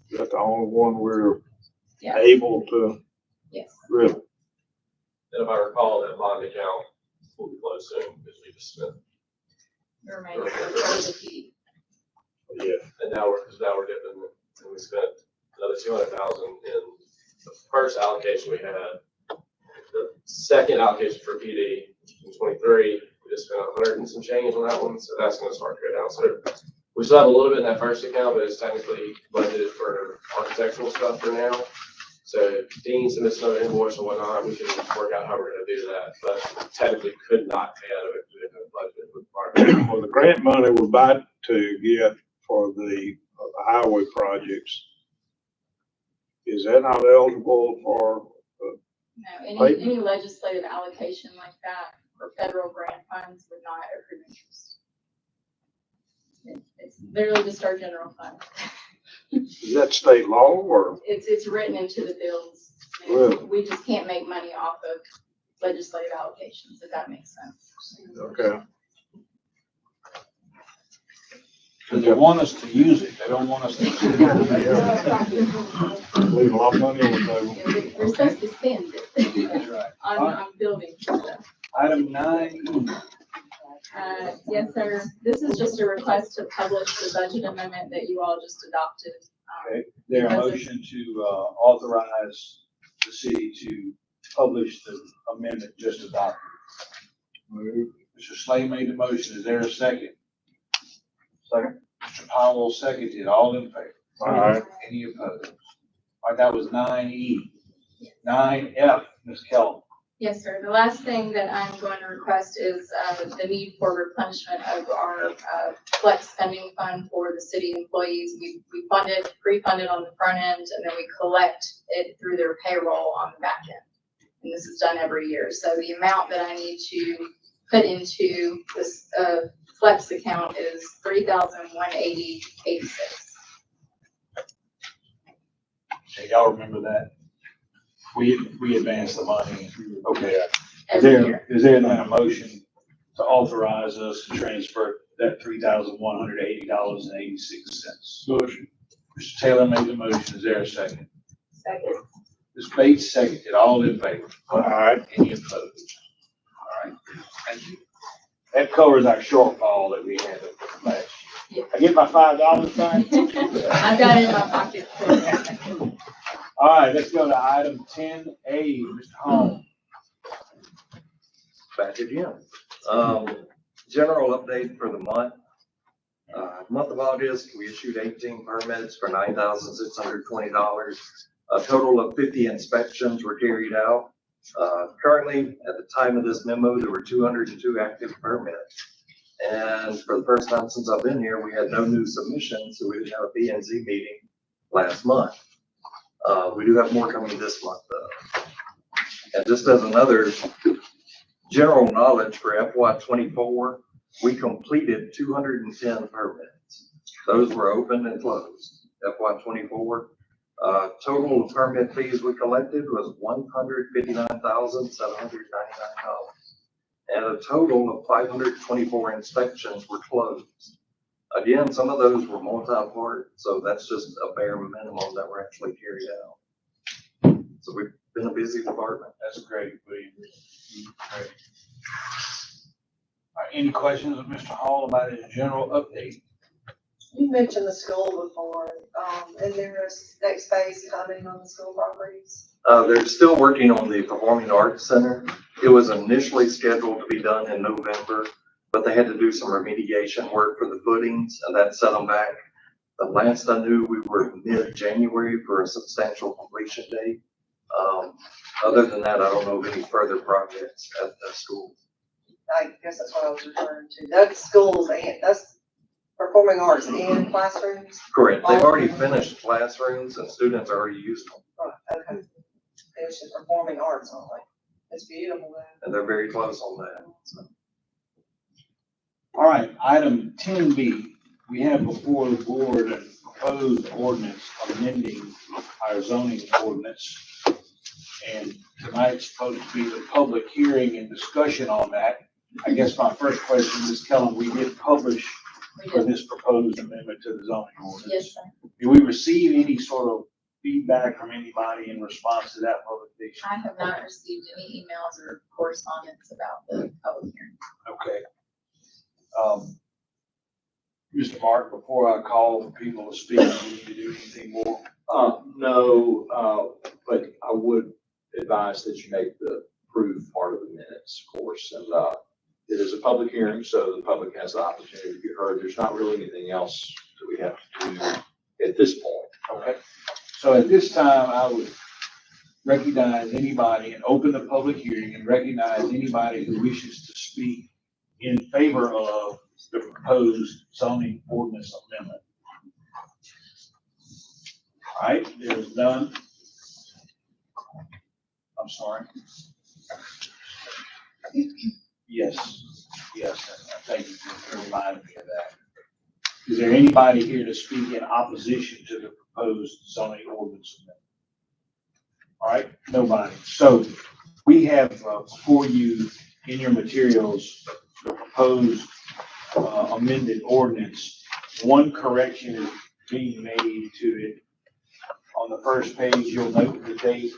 Is that the only one we're Yes. able to, Yes. really? And if I recall, that bond account will be closed soon because we just spent, The remainder of the PD. Yeah. and now we're dipping, and we spent another 200,000 in the first allocation we had. The second allocation for PD in 23, we just spent 100 and some change on that one, so that's gonna start to go down. So we still have a little bit in that first account, but it's technically budgeted for architectural stuff for now. So if Dean submits another invoice or whatnot, we can work out how we're gonna do that, but technically could not pay out of it due to budget requirements. Well, the grant money we're about to get for the highway projects, is that not eligible for, No, any legislative allocation like that for federal grant funds would not accrue interest. It's literally just our general fund. is that state law or? It's written into the bills. Really? We just can't make money off of legislative allocations, if that makes sense. Okay. Because they want us to use it. They don't want us to. Leave a lot of money on the table. We're supposed to spend it That's right. on building stuff. Item 9E. Yes, sir. This is just a request to publish the budget amendment that you all just adopted. Okay, there a motion to authorize the city to publish the amendment just adopted. Mr. Slay made the motion. Is there a second? Second. Mr. Powell seconded. All in favor? All right. Any opposed? All right, that was 9E. 9F. Ms. Kellum. Yes, sir. The last thing that I'm going to request is the need for replenishment of our flex spending fund for the city employees. We pre-funded on the front end, and then we collect it through their payroll on the back end. And this is done every year. So the amount that I need to put into this flex account is $3,180.86. Okay, y'all remember that? We advanced the money. Okay. Is there then a motion to authorize us to transfer that $3,180.86? Motion. Mr. Taylor made the motion. Is there a second? Second. Ms. Bates seconded. All in favor? All right. Any opposed? All right. Thank you. That covers our shortfall that we had last year. I get my $5 back? I've got it in my pocket. All right, let's go to item 10A, Mr. Holmes. Back again. General update for the month. Month of August, we issued 18 permits for $9,620. A total of 50 inspections were carried out. Currently, at the time of this memo, there were 202 active permits. And for the first time since I've been here, we had no new submissions, so we didn't have a P&Z meeting last month. We do have more coming this month, though. And just as another general knowledge for FY '24, we completed 210 permits. Those were open and closed. FY '24, total permit fees we collected was $159,799. And a total of 524 inspections were closed. Again, some of those were multi-part, so that's just a bare minimum that were actually carried out. So we've been a busy department. That's great, William. Great. All right, any questions of Mr. Hall about his general update? You mentioned the school before, and there's next phase coming on the school properties. They're still working on the Performing Arts Center. It was initially scheduled to be done in November, but they had to do some remediation work for the footings, and that set them back. The last I knew, we were mid-January for a substantial completion date. Other than that, I don't know of any further projects at the school. I guess that's what I was referring to. That's schools and that's performing arts and classrooms. Correct. They've already finished classrooms and students already used them, Right, okay. It's just performing arts only. It's beautiful though. and they're very close on that. So. All right, item 10B, we have before the board a proposed ordinance amending our zoning ordinance. And tonight's supposed to be the public hearing and discussion on that. I guess my first question, Ms. Kellum, we did publish for this proposed amendment to the zoning ordinance. Yes, sir. Did we receive any sort of feedback from anybody in response to that publication? I have not received any emails or correspondence about the public hearing. Okay. Mr. Mark, before I call for people to speak, do you need to do anything more? No, but I would advise that you make the approved part of the minutes, of course. And it is a public hearing, so the public has the opportunity to be heard. There's not really anything else that we have to do at this point. Okay. So at this time, I would recognize anybody and open the public hearing and recognize anybody who wishes to speak in favor of the proposed zoning ordinance amendment. All right, there's none. I'm sorry. Yes, thank you for reminding me of that. Is there anybody here to speak in opposition to the proposed zoning ordinance amendment? All right, nobody. So we have before you in your materials the proposed amended ordinance. One correction is being made to it. On the first page, you'll note the date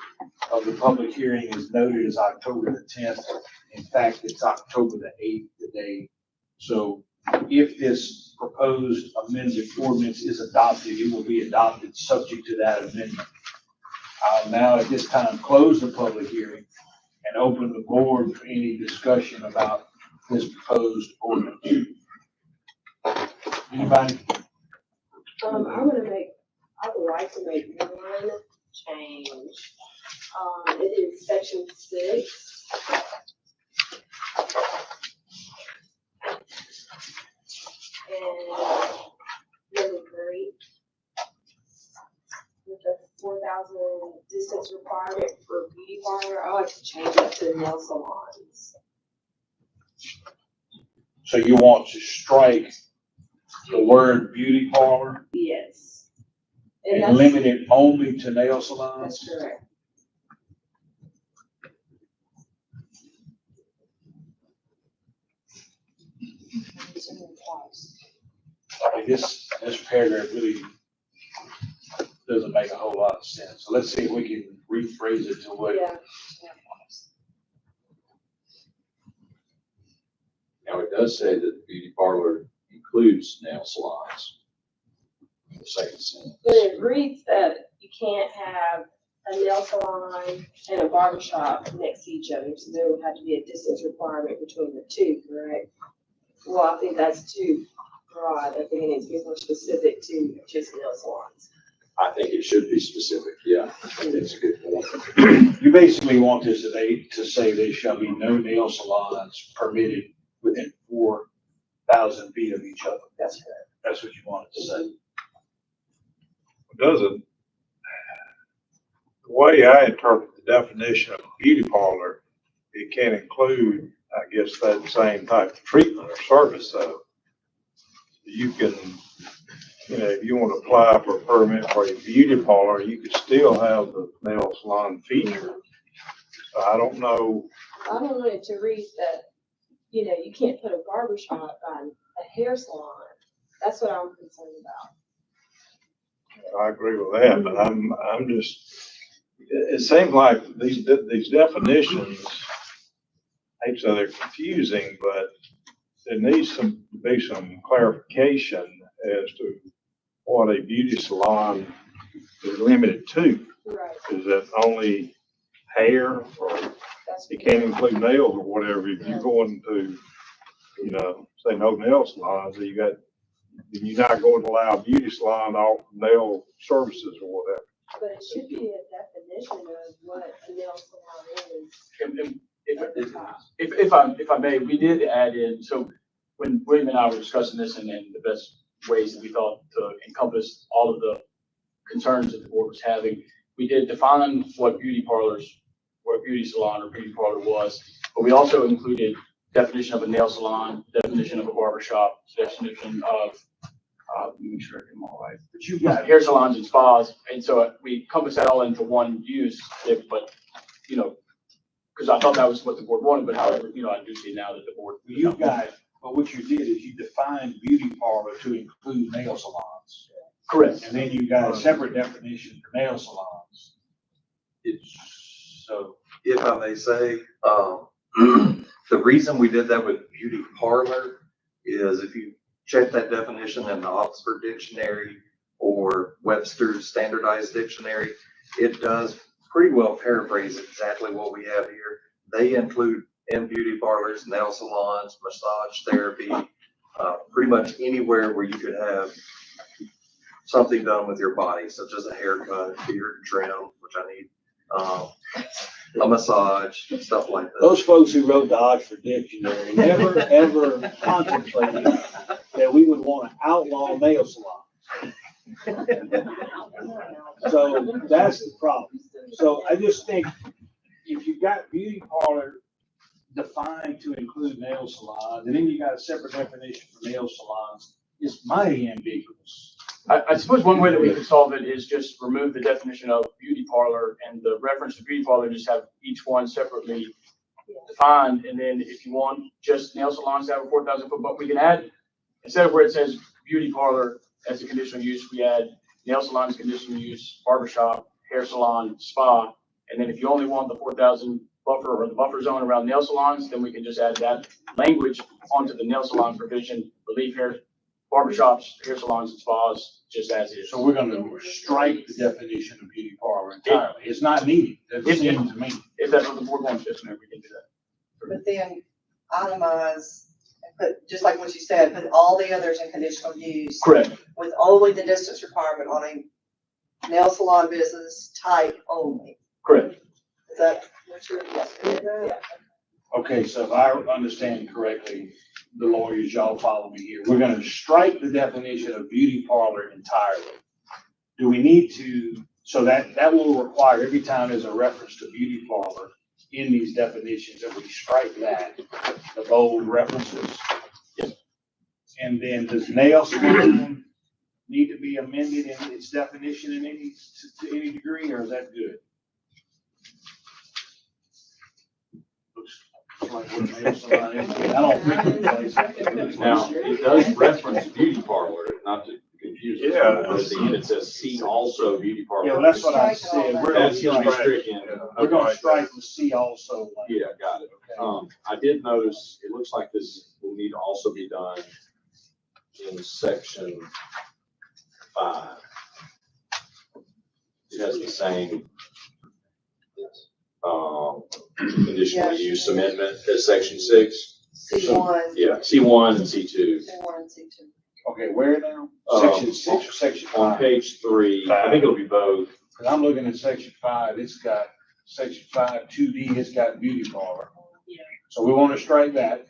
of the public hearing is noted as October the 10th. In fact, it's October the 8th today. So if this proposed amended ordinance is adopted, it will be adopted subject to that amendment. I'll now at this time close the public hearing and open the board for any discussion about this proposed ordinance. Anybody? I would like to make one change. It is section 6. And number 3. With the 4,000 distance requirement for beauty parlor, I like to change that to nail salons. So you want to strike the word beauty parlor Yes. and limit it only to nail salons? That's correct. I mean, this paragraph really doesn't make a whole lot of sense. So let's see if we can rephrase it to what. Yeah. Now, it does say that the beauty parlor includes nail salons. In the second sentence. But it reads that you can't have a nail salon and a barber shop next to each other, so there would have to be a distance requirement between the two, correct? Well, I think that's too broad. I think it needs to be more specific to just nail salons. I think it should be specific, yeah. That's a good point. You basically want this to say there shall be no nail salons permitted within 4,000 feet of each other. That's correct. That's what you want it to say. Doesn't, the way I interpret the definition of beauty parlor, it can include, I guess, that same type of treatment or service, though. You can, you know, if you want to apply for a permit for a beauty parlor, you could still have the nail salon feature. So I don't know. I don't want it to read that, you know, you can't put a barber shop on a hair salon. That's what I'm concerned about. I agree with that, but I'm just, it seems like these definitions, I hate to say they're confusing, but there needs to be some clarification as to what a beauty salon is limited to. Right. Is that only hair, or you can't include nails or whatever? If you're going to, you know, say no nail salons, you're not going to allow a beauty salon off nail services or whatever. But it should be a definition of what a nail salon is. If I may, we did add in, so when William and I were discussing this and the best ways that we thought to encompass all of the concerns that the board was having, we did define what beauty salon or beauty parlor was, but we also included definition of a nail salon, definition of a barber shop, definition of, let me make sure I get them all right. But you've got hair salons and spas, and so we encompassed that all into one use, but, you know, because I thought that was what the board wanted, but however, you know, I do see now that the board. You've got, but what you did is you defined beauty parlor to include nail salons. Correct. And then you got a separate definition for nail salons. So. If I may say, the reason we did that with beauty parlor is if you check that definition in the Oxford Dictionary or Webster's Standardized Dictionary, it does pretty well paraphrase exactly what we have here. They include in beauty parlors, nail salons, massage therapy, pretty much anywhere where you could have something done with your body, such as a haircut, beard trim, which I need, a massage, stuff like that. Those folks who wrote the Oxford Dictionary never, ever contemplated that we would want to outlaw nail salons. So that's the problem. So I just think if you've got beauty parlor defined to include nail salons, and then you got a separate definition for nail salons, it's mighty ambiguous. I suppose one way that we could solve it is just remove the definition of beauty parlor and the reference to beauty parlor, just have each one separately defined. And then if you want just nail salons to have a 4,000 foot, but we can add, instead of where it says beauty parlor as a conditional use, we add nail salon as conditional use, barbershop, hair salon, spa. And then if you only want the 4,000 buffer or the buffer zone around nail salons, then we can just add that language onto the nail salon provision, relief hair, barbershops, hair salons, and spas, just as is. So we're gonna strike the definition of beauty parlor entirely. It's not needed, it seems to me. If that's what the board wants, yes, ma'am, we can do that. But then itemize, and put, just like what you said, put all the others in conditional use. Correct. With only the distance requirement on a nail salon business type only. Correct. Is that Okay, so if I understand correctly, the lawyers, y'all follow me here. We're gonna strike the definition of beauty parlor entirely. Do we need to, so that will require every time there's a reference to beauty parlor in these definitions, that we strike that, the bold references? And then does nail salon need to be amended in its definition in any, to any degree, or is that good? Looks like what a nail salon is. I don't think it's Now, it does reference beauty parlor, not to confuse us. Yeah. But at the end, it says see also beauty parlor. Yeah, well, that's what I said. We're gonna That's gonna be strike, stricken. we're gonna strike the C also. Yeah, got it. Okay. I did notice, it looks like this will need to also be done in section 5. It has the same, conditional Yes. use amendment as section 6. C1. Yeah, C1 and C2. C1 and C2. Okay, where now? Um, Section 6 or section On 5? page 3, I think it'll be both. Because I'm looking at section 5, it's got section 5, 2D, it's got beauty parlor. Yeah. So we want to strike that.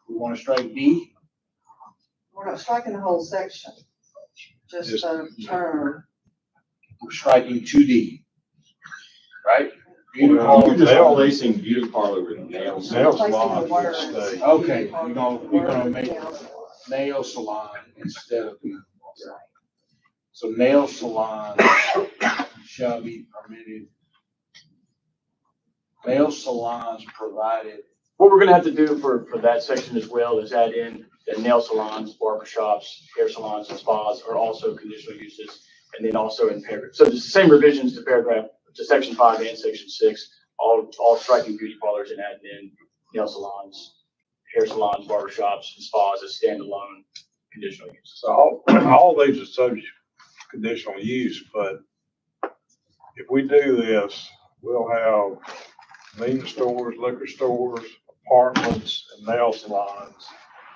We want to strike D. We're not striking the whole section, just the term. We're striking 2D. Right? Beauty Well, parlor. You're just nail- replacing beauty parlor with nails. Nail Replacing the salon words. would stay. Okay, we're gonna make Nail salon. nail salon instead of beauty parlor. So nail salon shall be permitted. Nail salons provided. What we're gonna have to do for that section as well is add in that nail salons, barber shops, hair salons, and spas are also conditional uses. And then also in paragraph, so it's the same revisions to section 5 and section 6, all striking beauty parlors and adding in nail salons, hair salons, barber shops, and spas as standalone conditional uses. So all these are subject to conditional use, but if we do this, we'll have convenience stores, liquor stores, apartments, and nail salons,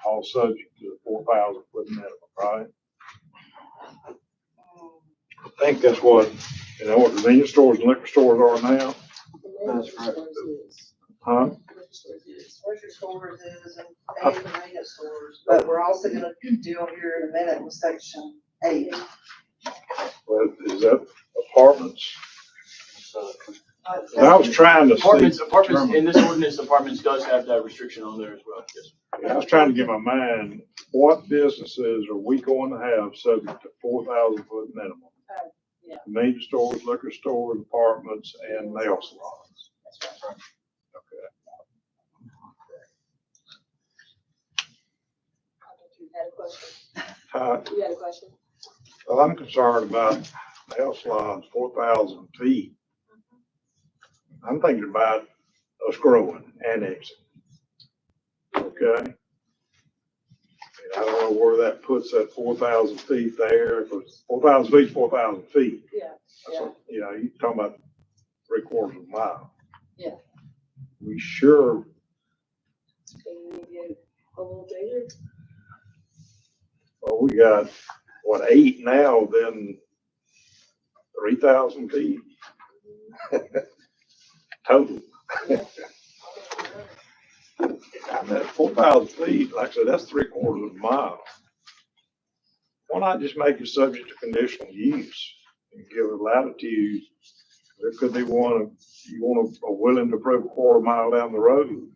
all subject to the 4,000 foot minimum, right? I think that's what convenience stores and liquor stores are now, That's right. huh? Grocery stores is and convenience stores, but we're also gonna deal here in a minute with section 8. Well, is that apartments? I was trying to Apartments, see. in this ordinance, apartments does have that restriction on there as well, yes. I was trying to get my mind, what businesses are we going to have subject to 4,000 foot minimum? Yeah. Convenience stores, liquor stores, apartments, and nail salons. Okay. You had a question? Uh, You had a question? Well, I'm concerned about nail salons, 4,000 feet. I'm thinking about us growing, annexing. Okay? And I don't know where that puts that 4,000 feet there, because 4,000 feet is 4,000 feet. Yeah, So, you know, you're talking about 3/4 of a mile. Yeah. We sure, Can you get a little bigger? well, we got, what, 8 now, then 3,000 feet total. And that 4,000 feet, like I said, that's 3/4 of a mile. Why not just make it subject to conditional use and give it latitude? There could be one, are willing to approve a 1/4 mile down the road.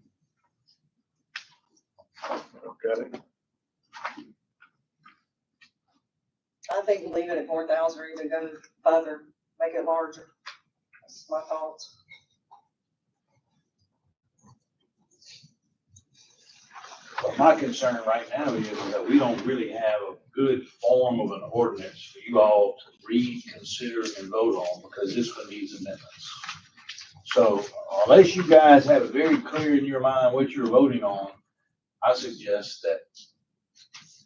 Okay, I think leave it at 4,000 or even go further, make it larger. That's my thoughts. But my concern right now is that we don't really have a good form of an ordinance for you all to read, consider, and vote on, because this one needs amendments. So unless you guys have it very clear in your mind what you're voting on, I suggest that.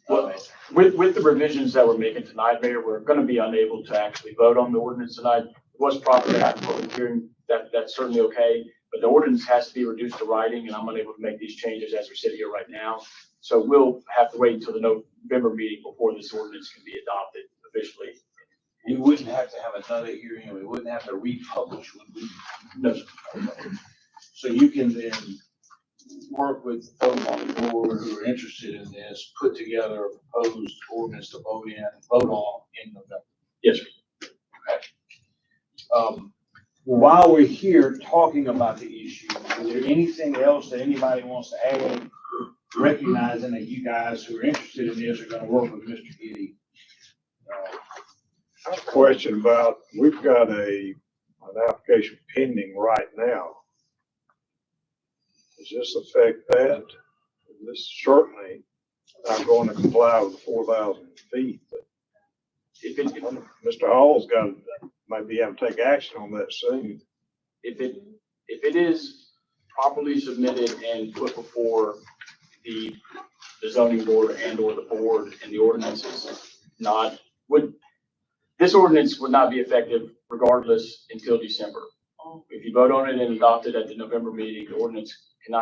Well, with the revisions that we're making tonight, Mayor, we're gonna be unable to actually vote on the ordinance tonight. It was proper to have a public hearing, that's certainly okay, but the ordinance has to be reduced to writing, and I'm unable to make these changes as we sit here right now. So we'll have to wait until the November meeting before this ordinance can be adopted officially. We wouldn't have to have another hearing, and we wouldn't have to republish, would we? No, you can then work with folks on the board who are interested in this, put together a proposed ordinance to vote on in November. Yes, sir. While we're here talking about the issue, is there anything else that anybody wants to add? Recognizing that you guys who are interested in this are gonna work with Mr. Giddy. I have a question about, we've got an application pending right now. Does this affect that? This certainly not going to comply with 4,000 feet. But Mr. Hall's got, might be able to take action on that soon. If it is properly submitted and put before the zoning board and or the board, and the ordinance is not, this ordinance would not be effective regardless until December. If you vote on it and adopt it at the November meeting, the ordinance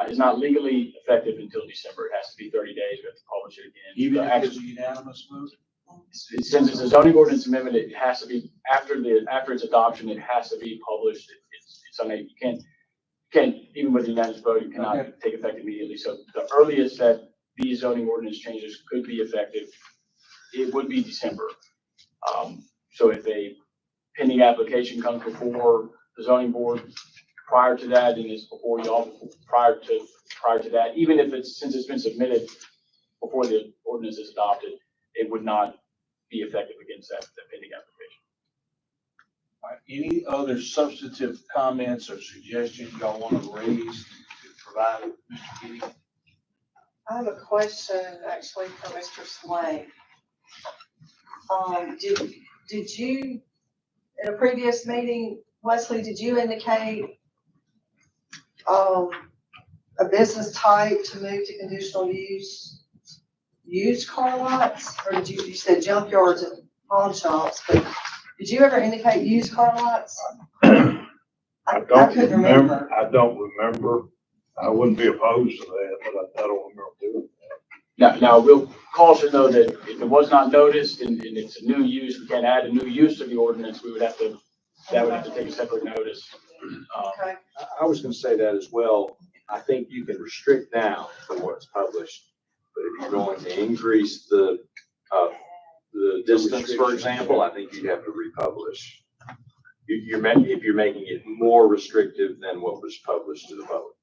is not legally effective until December. It has to be 30 days. We have to publish it again. Even if it's a unanimous vote? Since it's a zoning ordinance amendment, it has to be, after its adoption, it has to be published. It's on you can't, even with a unanimous vote, it cannot take effect immediately. So the earliest that these zoning ordinance changes could be effective, it would be December. So if a pending application comes before the zoning board prior to that, and it's before y'all, prior to that, even if since it's been submitted before the ordinance is adopted, it would not be effective against that pending application. All right, any other substantive comments or suggestions y'all want to raise to provide Mr. Giddy? I have a question actually for Mr. Slay. Did you, in a previous meeting, Wesley, did you indicate a business type to move to conditional use? Used car lots, or did you said junkyards and pawn shops, but did you ever indicate used car lots? I don't remember. I wouldn't be opposed to that, but I don't remember doing that. Now we'll caution though that if it was not noticed and it's a new use, we can't add a new use to the ordinance. That would have to take a separate notice. Okay. I was gonna say that as well. I think you can restrict now from what's published, but if you're going to increase the distance, for example, I think you'd have to republish. If you're making it more restrictive than what was published to the vote.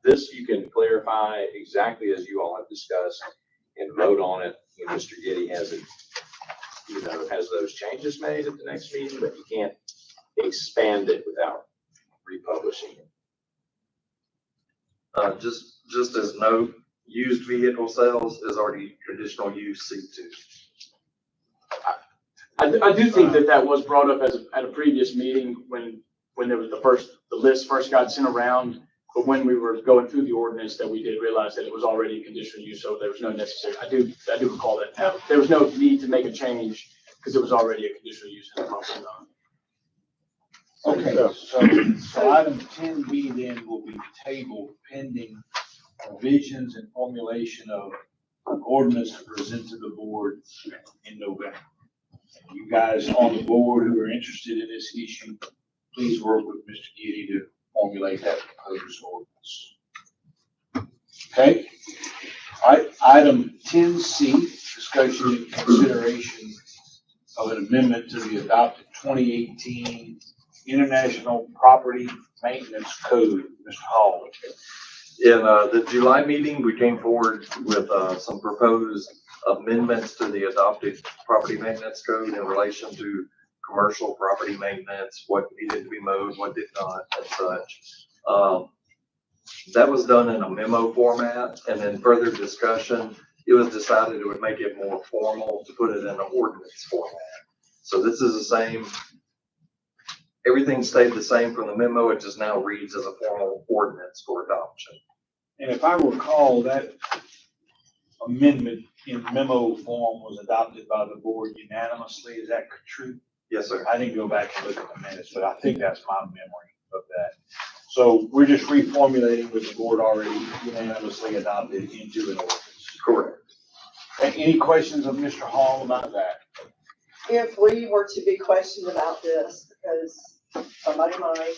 This you can clarify exactly as you all have discussed and vote on it when Mr. Giddy has it, has those changes made at the next meeting, but you can't expand it without republishing it. Just as note, used vehicle sales is already conditional use C2. I do think that was brought up at a previous meeting when there was the list first got sent around, but when we were going through the ordinance that we did realize that it was already conditional use, so there was no necessary, I do recall that now. There was no need to make a change because it was already a conditional use in the property zone. Okay, so item 10B then will be tabled pending revisions and formulation of an ordinance to present to the board in November. You guys on the board who are interested in this issue, please work with Mr. Giddy to formulate that proposed ordinance. Okay. All right, item 10C, discussion and consideration of an amendment to the adopted 2018 International Property Maintenance Code. Mr. Hall. In the July meeting, we came forward with some proposed amendments to the adopted property maintenance code in relation to commercial property maintenance, what needed to be mowed, what did not, and such. That was done in a memo format, and then further discussion, it was decided it would make it more formal to put it in an ordinance format. So this is the same. Everything stayed the same from the memo. It just now reads as a formal ordinance for adoption. And if I recall, that amendment in memo form was adopted by the board unanimously. Is that true? Yes, sir. I didn't go back and look at the minutes, but I think that's my memory of that. So we're just reformulating what the board already unanimously adopted into an ordinance. Correct. Any questions of Mr. Hall about that? If we were to be questioned about this, because somebody might,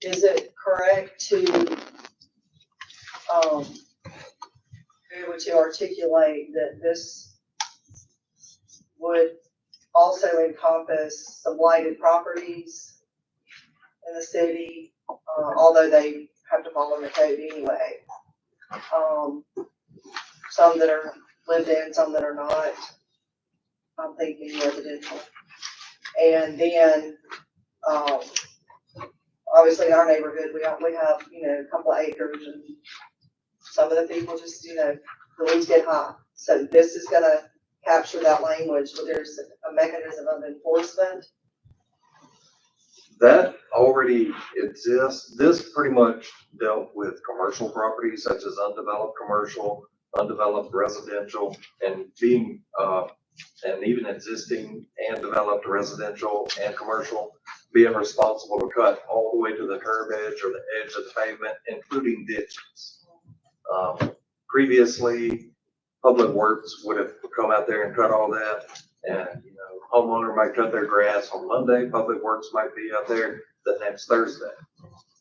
is it correct to, be able to articulate that this would also encompass the blighted properties in the city, although they have to follow the code anyway? Some that are lived in, some that are not. I'm thinking residential. And then, obviously in our neighborhood, we have, a couple of acres, and some of the people just, the weeds get high. So this is gonna capture that language, but there's a mechanism of enforcement. That already exists. This pretty much dealt with commercial properties such as undeveloped commercial, undeveloped residential, and being, and even existing and developed residential and commercial, being responsible to cut all the way to the curb edge or the edge of the pavement, including ditches. Previously, Public Works would have come out there and cut all that, and, homeowner might cut their grass on Monday, Public Works might be out there the next Thursday.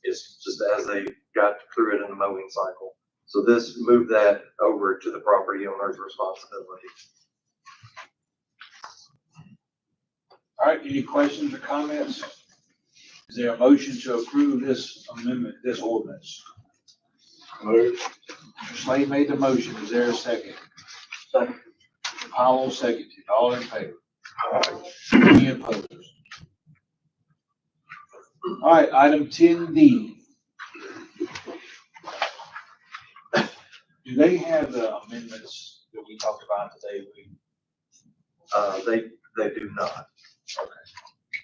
It's just as they got through it in the mowing cycle. So this moved that over to the property owner's responsibility. All right, any questions or comments? Is there a motion to approve this amendment, this ordinance? Move. Mr. Slade made the motion. Is there a second? Second. Mr. Powell seconded. All in favor? Any opposed? All right, item 10D. Do they have the amendments that we talked about today? They do not. Okay.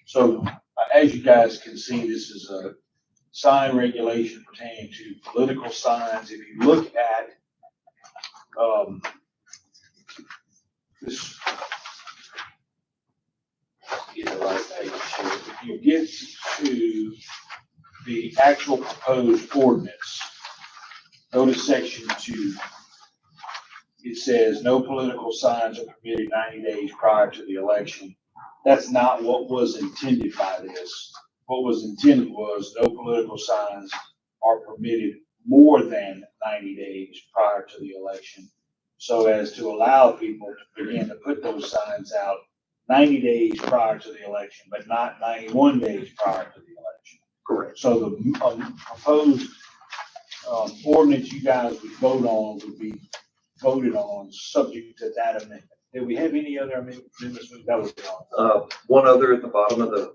So as you guys can see, this is a sign regulation pertaining to political signs. If you look at this, get the right page here. If you get to the actual proposed ordinance, go to section 2. It says no political signs are permitted 90 days prior to the election. That's not what was intended by this. What was intended was no political signs are permitted more than 90 days prior to the election, so as to allow people to begin to put those signs out 90 days prior to the election, but not 91 days prior to the election. Correct. So the proposed ordinance you guys would vote on would be voted on subject to that amendment. Did we have any other amendments? That was all. One other at the bottom of the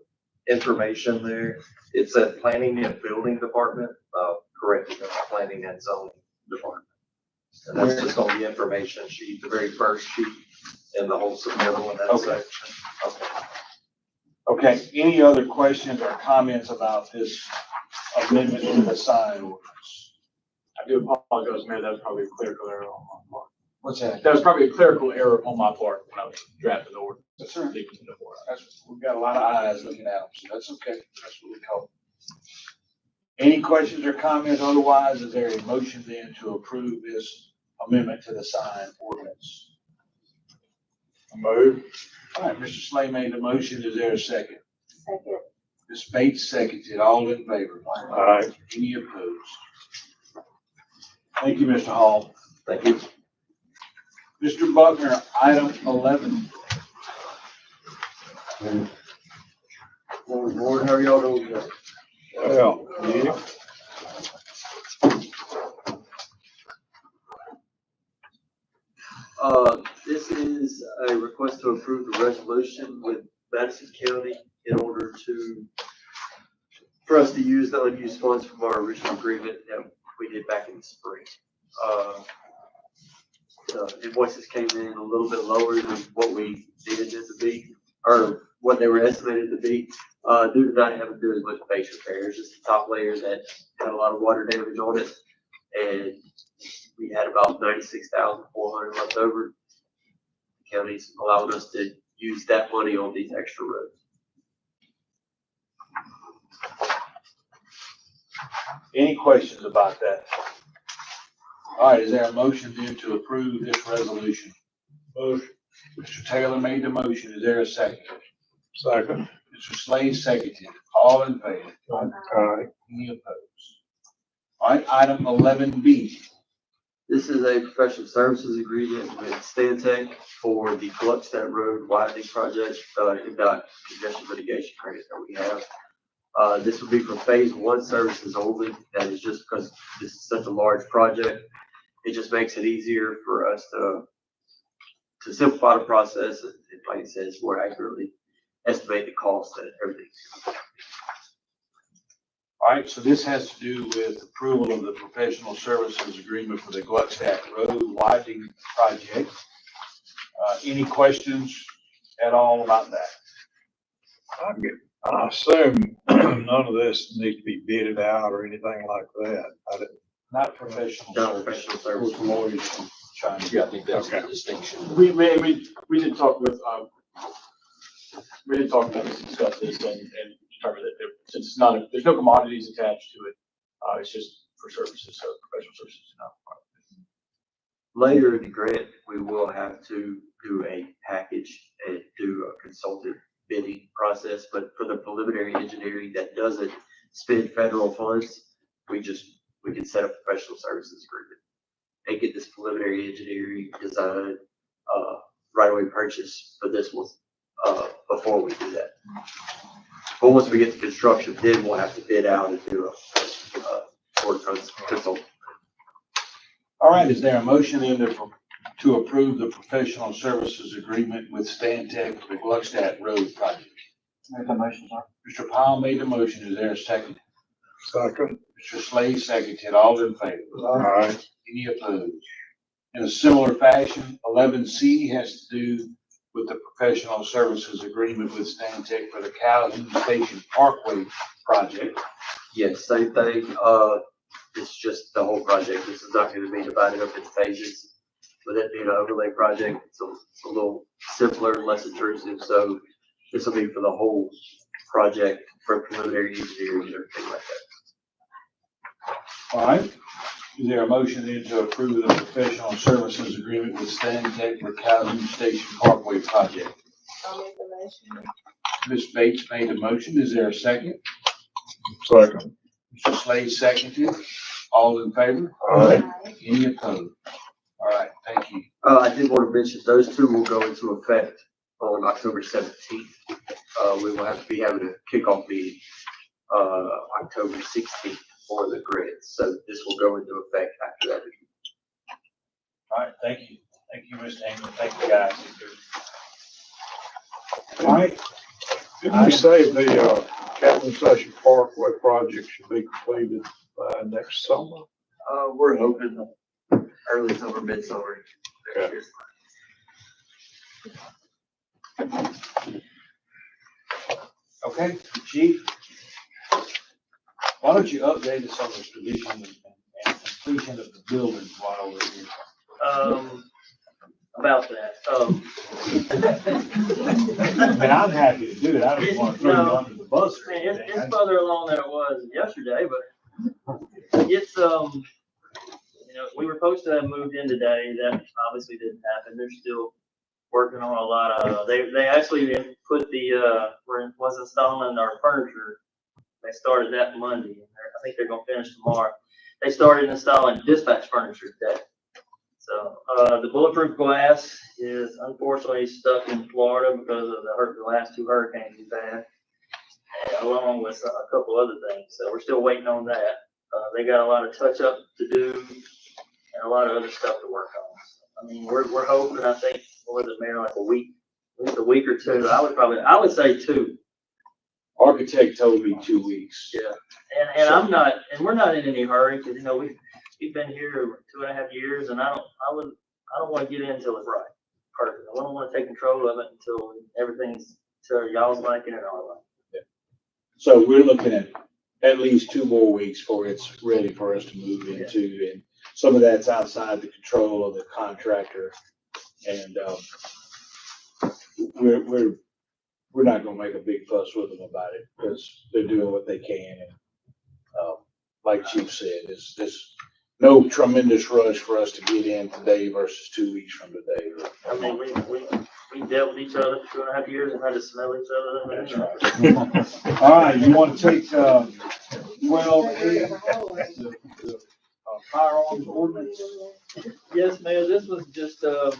information there, it said planning and building department, correct, planning and zoning department. And that's just on the information sheet, the very first sheet in the whole submittal in that Okay. section. Okay, any other questions or comments about this amendment to the sign ordinance? I do apologize, Mayor, that was probably a clerical error on my part. What's that? That was probably a clerical error on my part when I was drafting the ordinance. That's all right. Leaving it before. We've got a lot of eyes looking at them, so that's okay. That's what we call it. Any questions or comments? Otherwise, is there a motion then to approve this amendment to the sign ordinance? Move. All right, Mr. Slay made the motion. Is there a second? Second. Ms. Bates seconded. All in favor? Aye. Any opposed? Thank you, Mr. Hall. Thank you. Mr. Buckner, item 11. Board, how are y'all doing today? Well, yeah. This is a request to approve the resolution with Madison County in order for us to use the unused funds from our original agreement that we did back in the spring. The invoices came in a little bit lower than what we needed it to be, or what they were estimated to be, due to not having to do as much base repairs, just the top layer that had a lot of water damage on it. And we had about 96,400 left over. The county's allowed us to use that money on these extra roads. Any questions about that? All right, is there a motion then to approve this resolution? Motion. Mr. Taylor made the motion. Is there a second? Second. Mr. Slade seconded. All in favor? Aye. Any opposed? All right, item 11B. This is a professional services agreement with Stantec for the Gluckstadt Road widening project, IMDOT congestion mitigation grant that we have. This will be for phase one services only. That is just because this is such a large project. It just makes it easier for us to simplify the process and, like it says, more accurately estimate the cost and everything. All right, so this has to do with approval of the professional services agreement for the Gluckstadt Road widening project. Any questions at all about that? I assume none of this needs to be bidded out or anything like that. Not professional Not services. professional Of course, services. lawyers can chime in. Yeah, I think that's the Okay. distinction. We did talk with, we did talk about this, discuss this and determine that since it's not, there's no commodities attached to it. It's just for services, so professional services. Later in the grant, we will have to do a package and do a consultative bidding process, but for the preliminary engineering that doesn't spend federal funds, we can set up a professional services agreement and get this preliminary engineering design, right-of-way purchase for this one, before we do that. But once we get to construction, then we'll have to bid out and do a short consult. All right, is there a motion to approve the professional services agreement with Stantec for the Gluckstadt Road project? Make a motion, sir. Mr. Powell made the motion. Is there a second? Second. Mr. Slade seconded. All in favor? Aye. Any opposed? In a similar fashion, 11C has to do with the professional services agreement with Stantec for the Calhoun Station Parkway project. Yes, same thing. It's just the whole project. This is not going to be divided up in phases. With it being an overlay project, it's a little simpler, less intrusive. So this will be for the whole project for preliminary engineering and everything like that. All right. Is there a motion then to approve the professional services agreement with Stantec for Calhoun Station Parkway project? I'll make the motion. Ms. Bates made a motion. Is there a second? Second. Mr. Slade seconded. All in favor? Aye. Any opposed? All right, thank you. I did want to mention those two will go into effect on October 17th. We will have to be having a kickoff meeting, October 16th for the grant. So this will go into effect after that meeting. All right, thank you. Thank you, Mr. England. Thank you, guys. All right, Didn't you say the, Calhoun Station Parkway project should be completed by next summer? We're hoping early summer, midsummer. Okay. okay, Chief. Why don't you update us on the condition and completion of the buildings while we're here? About that, I mean, I'm happy to do it. I don't want to throw you under the bus or I mean, anything. it's further along than it was yesterday, but it's, we were supposed to have moved in today. That obviously didn't happen. They're still working on a lot of, they actually put was installing our furniture. They started that Monday. I think they're gonna finish tomorrow. They started installing dispatch furniture today. So, the bulletproof glass is unfortunately stuck in Florida because of the last two hurricanes we've had, along with a couple other things. So we're still waiting on that. They got a lot of touch up to do and a lot of other stuff to work on. I mean, we're hoping, I think, more than maybe like a week or two. I would say 2. Architect told me 2 weeks. Yeah. And we're not in any hurry because, we've been here 2.5 years, and I don't want to get in until it's right. Perfect. I don't want to take control of it until everything's to y'all's liking and our liking. Yeah. So we're looking at least 2 more weeks before it's ready for us to move into, and some of that's outside the control of the contractor, and we're not gonna make a big fuss with them about it because they're doing what they can, and like Chief said, it's no tremendous rush for us to get in today versus 2 weeks from today. I mean, we we dealt with each other for 2.5 years and had to smell each other. That's right. All right, you want to take, 12A, the firearms ordinance? Yes, Mayor, this was just, it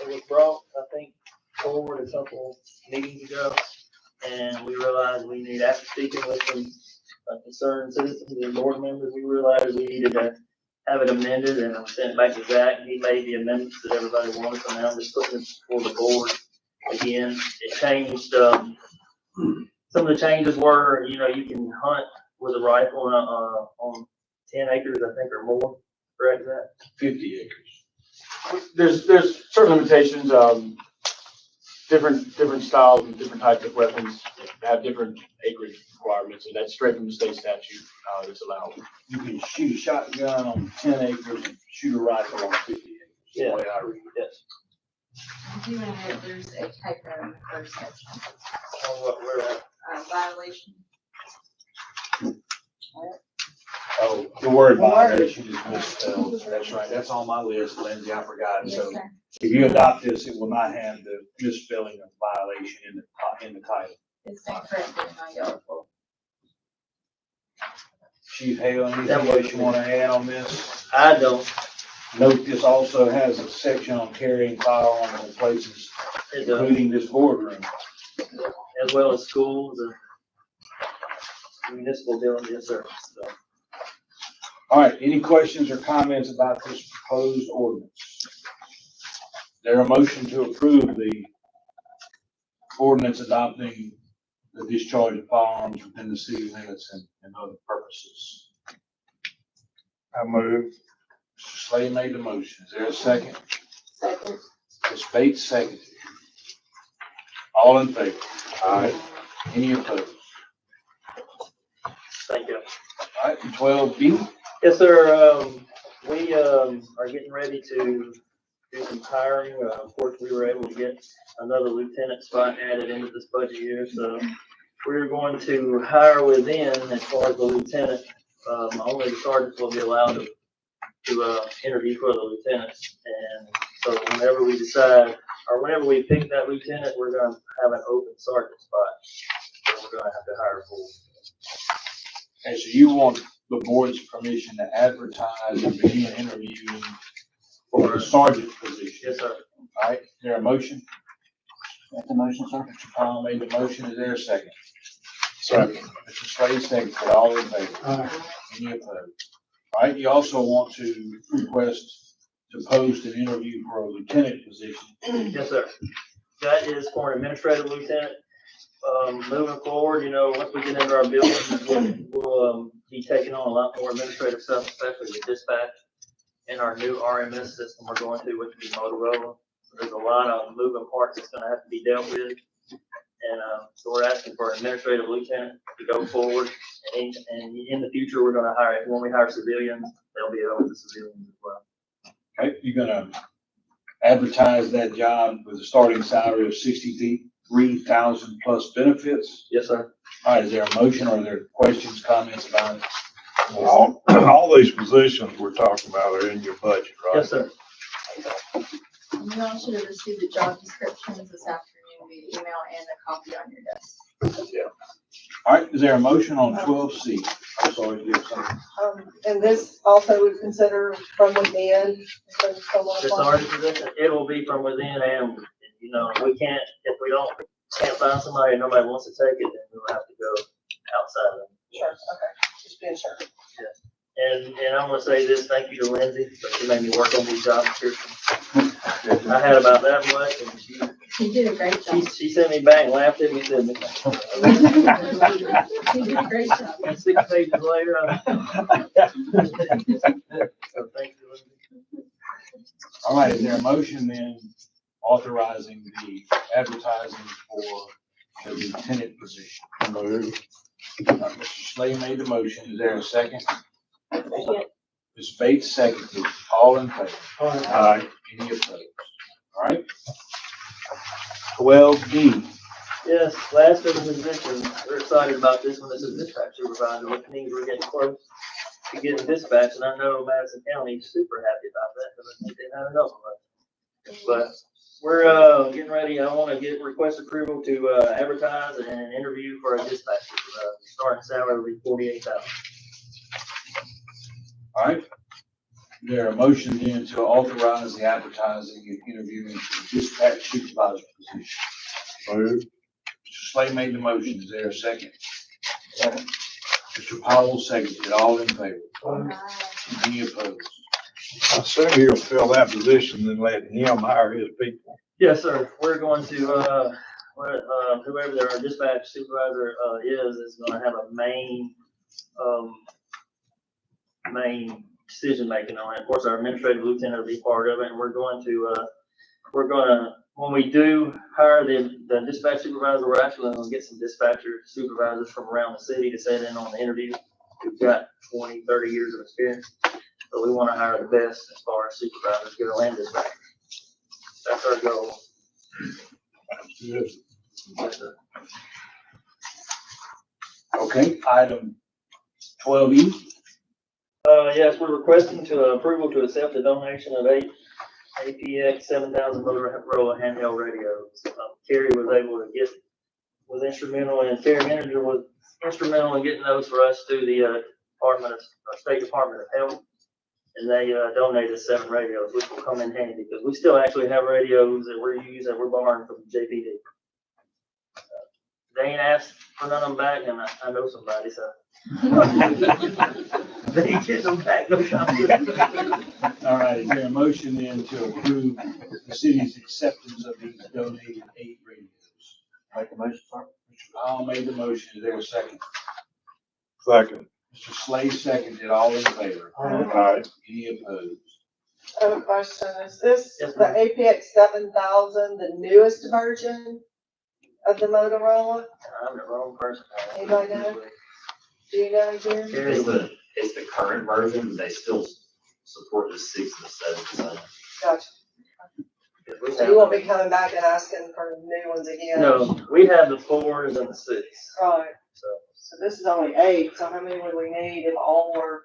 was brought, I think, forward a couple meetings ago. And we realized we need, after speaking with some concerned citizens and board members, we realized we needed to have it amended, and I sent it back to Zach, and he made the amendments that everybody wanted, so now I'm just putting it before the board again. It changed, some of the changes were, you know, you can hunt with a rifle, on 10 acres, I think, or more, correct, Zach? 50 acres. There's certain limitations, different styles and different types of weapons have different acreage requirements, and that's straight from the state statute, that's allowed. You can shoot a shotgun on 10 acres and shoot a rifle on 50 acres. Yeah. The way I read it. Yes. Do you want to, there's a typo in the first section, Where at? violation. Oh, the word violation is misspelled. That's right. That's on my list, Lindsay. I forgot. Yes, So sir. if you adopt this, it will not have the misspelling of violation in the title. It's been corrected in my yellow folder. Chief Hale, anything else you want to add on this? I don't. Note this also has a section on carrying firearms in places, It does, including this boardroom. as well as schools and municipal buildings, yes, sir. So, All right, any questions or comments about this proposed ordinance? Is there a motion to approve the ordinance adopting the discharge of firearms within the city limits and other purposes? I move. Mr. Slade made the motion. Is there a second? Second. Ms. Bates seconded. All in favor? Aye. Any opposed? thank you. All right, 12B. Yes, sir. We, are getting ready to do some hiring. Of course, we were able to get another lieutenant spot added into this budget year, so we're going to hire within as far as the lieutenant. Only the sergeants will be allowed to interview for the lieutenants. And so whenever we decide, or whenever we pick that lieutenant, we're gonna have an open sergeant spot. So we're gonna have to hire for. Okay, so you want the board's permission to advertise and begin interviewing for the sergeant position? Yes, sir. All right, is there a motion? Make the motion, sir. Mr. Powell made the motion. Is there a second? Second. Mr. Slade seconded. All in favor? Any opposed? All right, you also want to request to post an interview for a lieutenant position. Yes, sir. That is for an administrative lieutenant. Moving forward, you know, once we get into our building, we'll be taking on a lot more administrative stuff, especially the dispatch and our new RMS system we're going to, which will be Motorola. So there's a lot of moving parts that's gonna have to be dealt with. And, so we're asking for an administrative lieutenant to go forward. And in the future, we're gonna hire, when we hire civilians, they'll be over the civilians as well. Okay, you're gonna advertise that job with a starting salary of 63,000 plus benefits. Yes, sir. All right, is there a motion or are there questions, comments about it? All these positions we're talking about are in your budget, right? Yes, sir. You all should have received the job descriptions this afternoon via email and a copy on your desk. All right, is there a motion on 12C? I'm sorry, you have something. And this also would consider from within, instead of someone The applying. sergeant position, it will be from within, and, you know, we can't, if we can't find somebody and nobody wants to take it, then we'll have to go outside of them. Sure, okay, just being sure. And I'm gonna say this, thank you to Lindsay, but she made me work on these job descriptions. I had about that much, and You did a great job. she sent me back and laughed at me, said, You did a great job. and 6 pages later, so thank you, Lindsay. All right, is there a motion then authorizing the advertising for the lieutenant position? Mr. Slade made the motion. Is there a second? Ms. Bates seconded. All in favor? Aye. Any opposed? All right. 12D. Yes, last of the positions, we're excited about this one, this is dispatch supervisor, which means we're getting close to getting dispatch, and I know Madison County is super happy about that, because I think they've had enough of it. But We're, getting ready. I want to request approval to, advertise and interview for a dispatcher. Starting salary will be 48,000. All right. There are motions then to authorize the advertising and interviewing for dispatch supervisor position. Mr. Slay made the motion. Is there a second? Second. Mr. Powell seconded. All in favor? Any opposed? I assume he'll fill that position and let him hire his people. Yes, sir. We're going to, whoever our dispatch supervisor, is gonna have a main decision making on it. Of course, our administrative lieutenant will be part of it, and we're gonna, when we do hire the dispatch supervisor, we're actually gonna get some dispatcher supervisors from around the city to sit in on the interview. We've got 20, 30 years of experience, but we wanna hire the best as far as supervisors go and dispatchers. That's our goal. Yes. Yes, sir. Okay, item 12E. Yes, we're requesting approval to accept the donation of 8 APX 7000 Motorola handheld radios. Terry was instrumental, and Terry Manager was instrumental in getting those for us through the State Department of Health. And they donated 7 radios, which will come in handy because we still actually have radios that we're borrowing from JPD. They ain't asked for none of them back, and I know somebody, so. They ain't getting them back no time. All right, is there a motion then to approve the city's acceptance of these donated 8 radios? Make a motion, sir. Mr. Powell made the motion. Is there a second? Second. Mr. Slay seconded. All in favor? Aye. Any opposed? I have a question. Is this Yes, the ma'am. APX 7000, the newest version of the Motorola? I'm the wrong person. Anybody know? Do you know, Jeremy? Terry, It's the current version, they still support the 6 and the 7. Gotcha. we So have- you won't be coming back and asking for new ones again? No, we have the 4s and the 6. Right. So, So this is only 8, so how many would we need if all were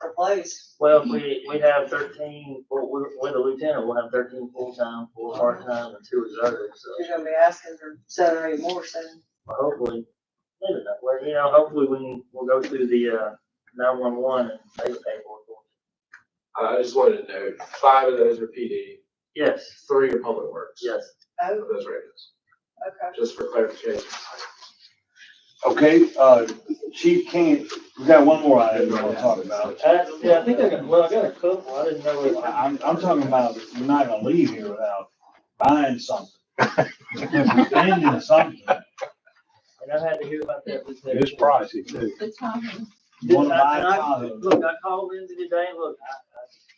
replaced? well, we have 13, with the lieutenant, we'll have 13 full-time, 4 part-time, and 2 reserves. So You're gonna be asking for 7 or 8 more soon. hopefully, maybe not. Well, hopefully we'll go through the 911 and they will pay for it. I just wanted to note, 5 of those are PD, Yes, 3 are public works. yes. Oh, Of those radios, okay. just for clarification. Okay, Chief King, we got one more item we want to talk about. Yeah, I think I got a couple. I didn't know. I'm talking about, you're not gonna leave here without buying something. Spending something. And I had to hear about that. It's pricey too. The time. You wanna buy a And I- Tahoe? Look, I called Lindsay today, and look,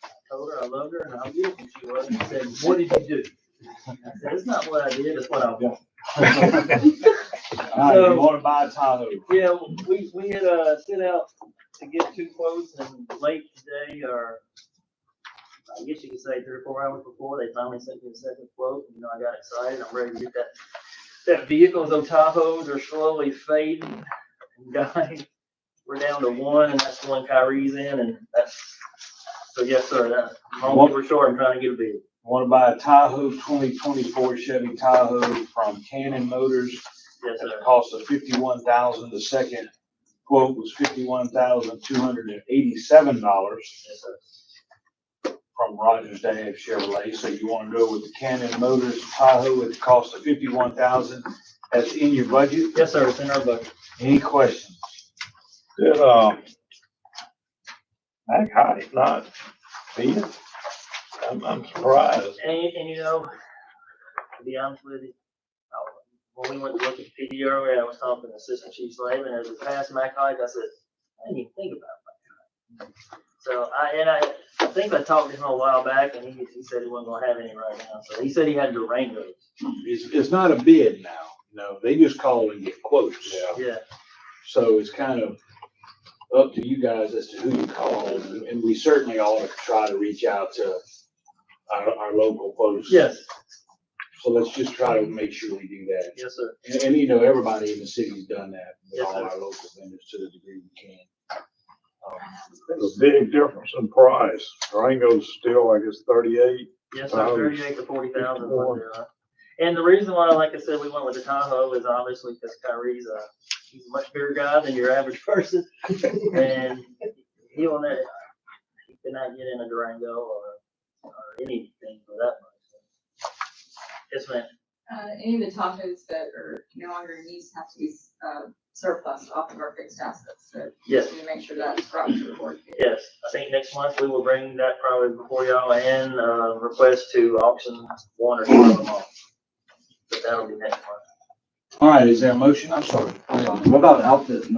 I told her I loved her and how beautiful she was, and she said, "What did you do?" I said, "It's not what I did, it's what I want." All right, you wanna buy a Tahoe? Yeah, we had, sent out to get 2 quotes, and late today, or I guess you could say 3 or 4 hours before, they finally sent me the second quote. I got excited. I'm ready to get that vehicle. Those Tahoes are slowly fading and dying. We're down to 1, and that's the one Kyrie's in, and so yes, sir, long story short, I'm trying to get a bid. Want to buy a Tahoe 2024 Chevy Tahoe from Cannon Motors Yes, at sir. a cost of $51,000. The second quote was $51,287 Yes, sir. from Rogers Dave Chevrolet. So you want to go with the Cannon Motors Tahoe at the cost of $51,000. That's in your budget. Yes, sir, it's in our budget. Any questions? Did, Mac High not bid? I'm surprised. And to be honest with you, when we went to look at PD earlier, I was talking to Assistant Chief Slave, and as we passed Mac Hike, I said, I didn't even think about Mac Hike. So I think I talked to him a while back, and he said he wasn't gonna have any right now. So he said he had Durangos. It's not a bid now. No, they just call and get quotes. Yeah. So it's kind of up to you guys as to who you call, and we certainly ought to try to reach out to our local folks. Yes. So let's just try to make sure we do that. Yes, sir. And everybody in the city's done that with Yes, all sir. our local vendors to the degree we can. There's a big difference in price. Durango's still, I guess, 38. Yes, sir, 38 to 40,000. And the reason why, like I said, we went with the Tahoe is obviously because Kyrie's he's a much bigger guy than your average person. And he cannot get in a Durango or anything for that much. Yes, ma'am. Any of the Tahoes that are no longer in use have to be, surplus off of our fixed assets, so. Yes. We make sure that's brought to the board. Yes, I think next month we will bring that probably before y'all and, request to auction one or two of them off. But that'll be next month. All right, is there a motion? I'm sorry. What about outfit? Do we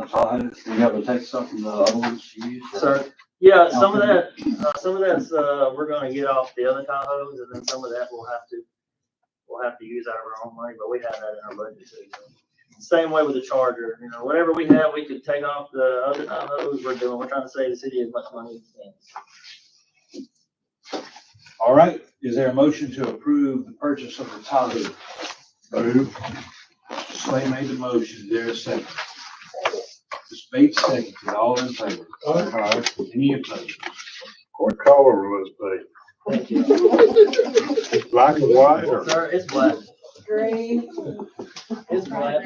have to take stuff from the other ones you used? Sir, yeah, some of that's, we're gonna get off the other Tahoes, and then some of that we'll have to use out of our own money, but we have that in our budget too. So. Same way with the Charger, you know, whatever we have, we could take off the other Tahoes we're doing. We're trying to save the city as much money as we can. All right, is there a motion to approve the purchase of the Tahoe? Move. Slay made the motion, is there a second? Ms. Bates seconded, all in favor? Aye. Any opposed? What color was they? Thank you. Black and white or? Sir, it's black. Gray. It's black.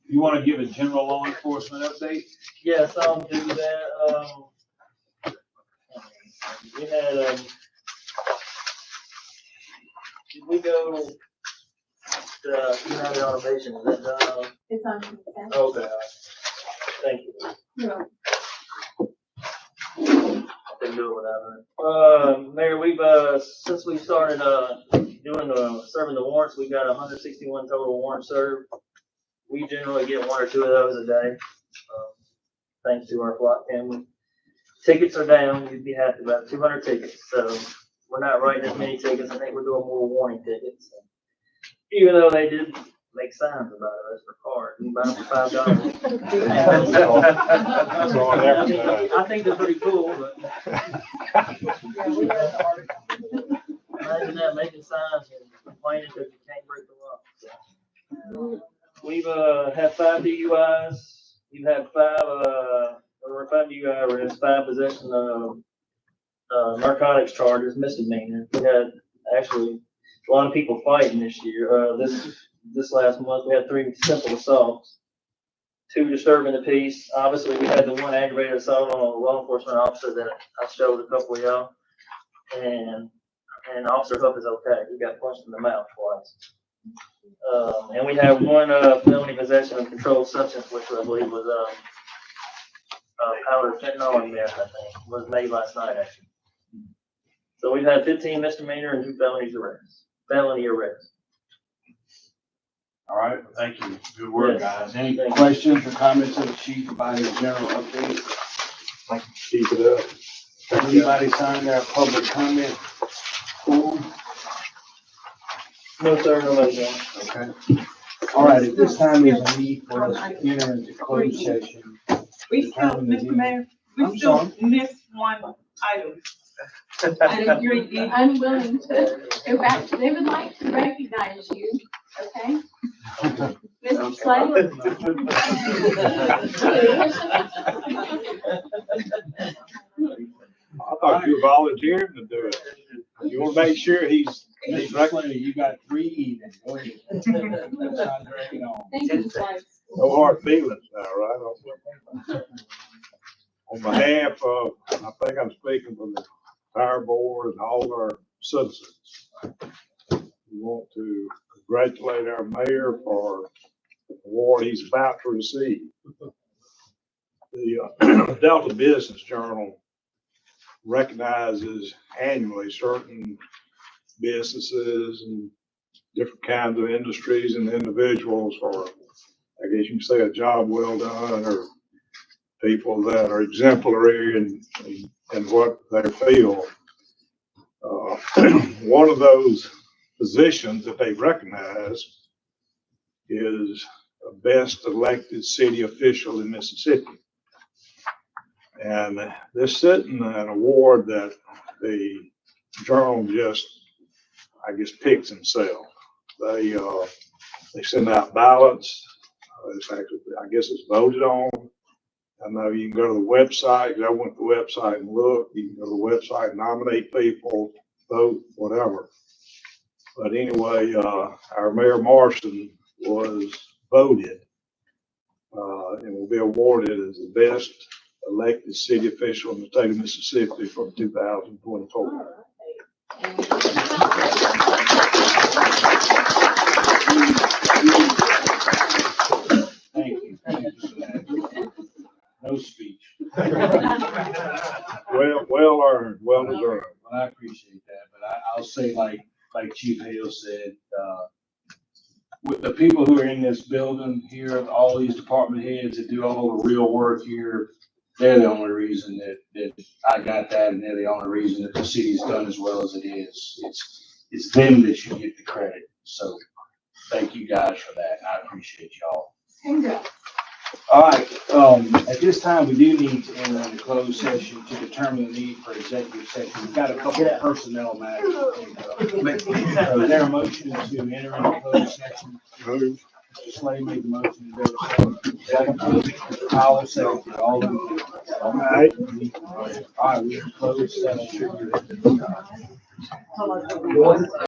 You want to give a general law enforcement update? Yes, I'll do that. We had, did we go to United Automation? Is that done? It's on consent. Okay. Thank you. Yeah. I can do it without her. Mayor, we've, since we started, serving the warrants, we got 161 total warrants served. We generally get one or two of those a day, thanks to our flock family. Tickets are down. You'd be happy about 200 tickets. So we're not writing as many tickets. I think we're doing more warning tickets. So, even though they did make signs about us for cards, you can buy them for $5. I think they're pretty cool, but imagine that, making signs and complaining because you can't break the law. So, we've had 5 DUIs. We've had 5 DUI arrests, 5 possession of narcotics charges, misdemeanor. We had actually a lot of people fighting this year. This last month, we had 3 simple assaults, 2 disturbing the peace. Obviously, we had the 1 aggravated assault on a law enforcement officer that I showed a couple of y'all. And Officer Huff is okay. He got punched in the mouth twice. And we had 1 felony possession of controlled substance, which I believe was powder fentanyl in there, I think, was made last night, actually. So we've had 15 misdemeanor and 2 felony arrests. All right, thank you. Good work, Yes. guys. Any Thank you. questions or comments of the chief about his general update? Keep it up. Anybody sign their public comment form? No, sir, nobody doing. Okay. All right, at this time, there's a need for us to enter into closed session. We still, Mr. Mayor, we I'm still sorry. missed one item. I didn't hear you. I'm willing to go back. They would like to recognize you, okay? Mr. Slade? I thought you were volunteering to do it. You want to make sure he's Mr. Slade, you got 3 evenings. Go ahead. Let's not drag it on. Thank you, Slade. no hard feelings now, right? On behalf of, I think I'm speaking for the entire board and all our citizens. We want to congratulate our mayor for the award he's about to receive. The Delta Business Journal recognizes annually certain businesses and different kinds of industries and individuals for, I guess you can say, a job well done, or people that are exemplary in what they feel. One of those positions that they recognize is a best elected city official in Mississippi. And they're sitting an award that the journal just, I guess, picks themselves. They send out ballots. It's actually, I guess it's voted on. I know you can go to the website. I went to the website and look. You can go to the website, nominate people, vote, whatever. But anyway, our Mayor Morrison was voted, and will be awarded as the best elected city official in the state of Mississippi for 2024. Thank you. Thank you for that. No speech. Well earned, well deserved. Well, I appreciate that, but I'll say like Chief Hale said, with the people who are in this building here, all these department heads that do all the real work here, they're the only reason that I got that, and they're the only reason that the city's done as well as it is. It's them that should get the credit. So thank you guys for that. I appreciate y'all. Congrats. All right, at this time, we do need to enter into closed session to determine the need for executive session. We've got a couple of personnel matters to take up. So is there a motion to enter into closed session? Mr. Slay made the motion. Is there a second? I'll second. All right. All right, we close session.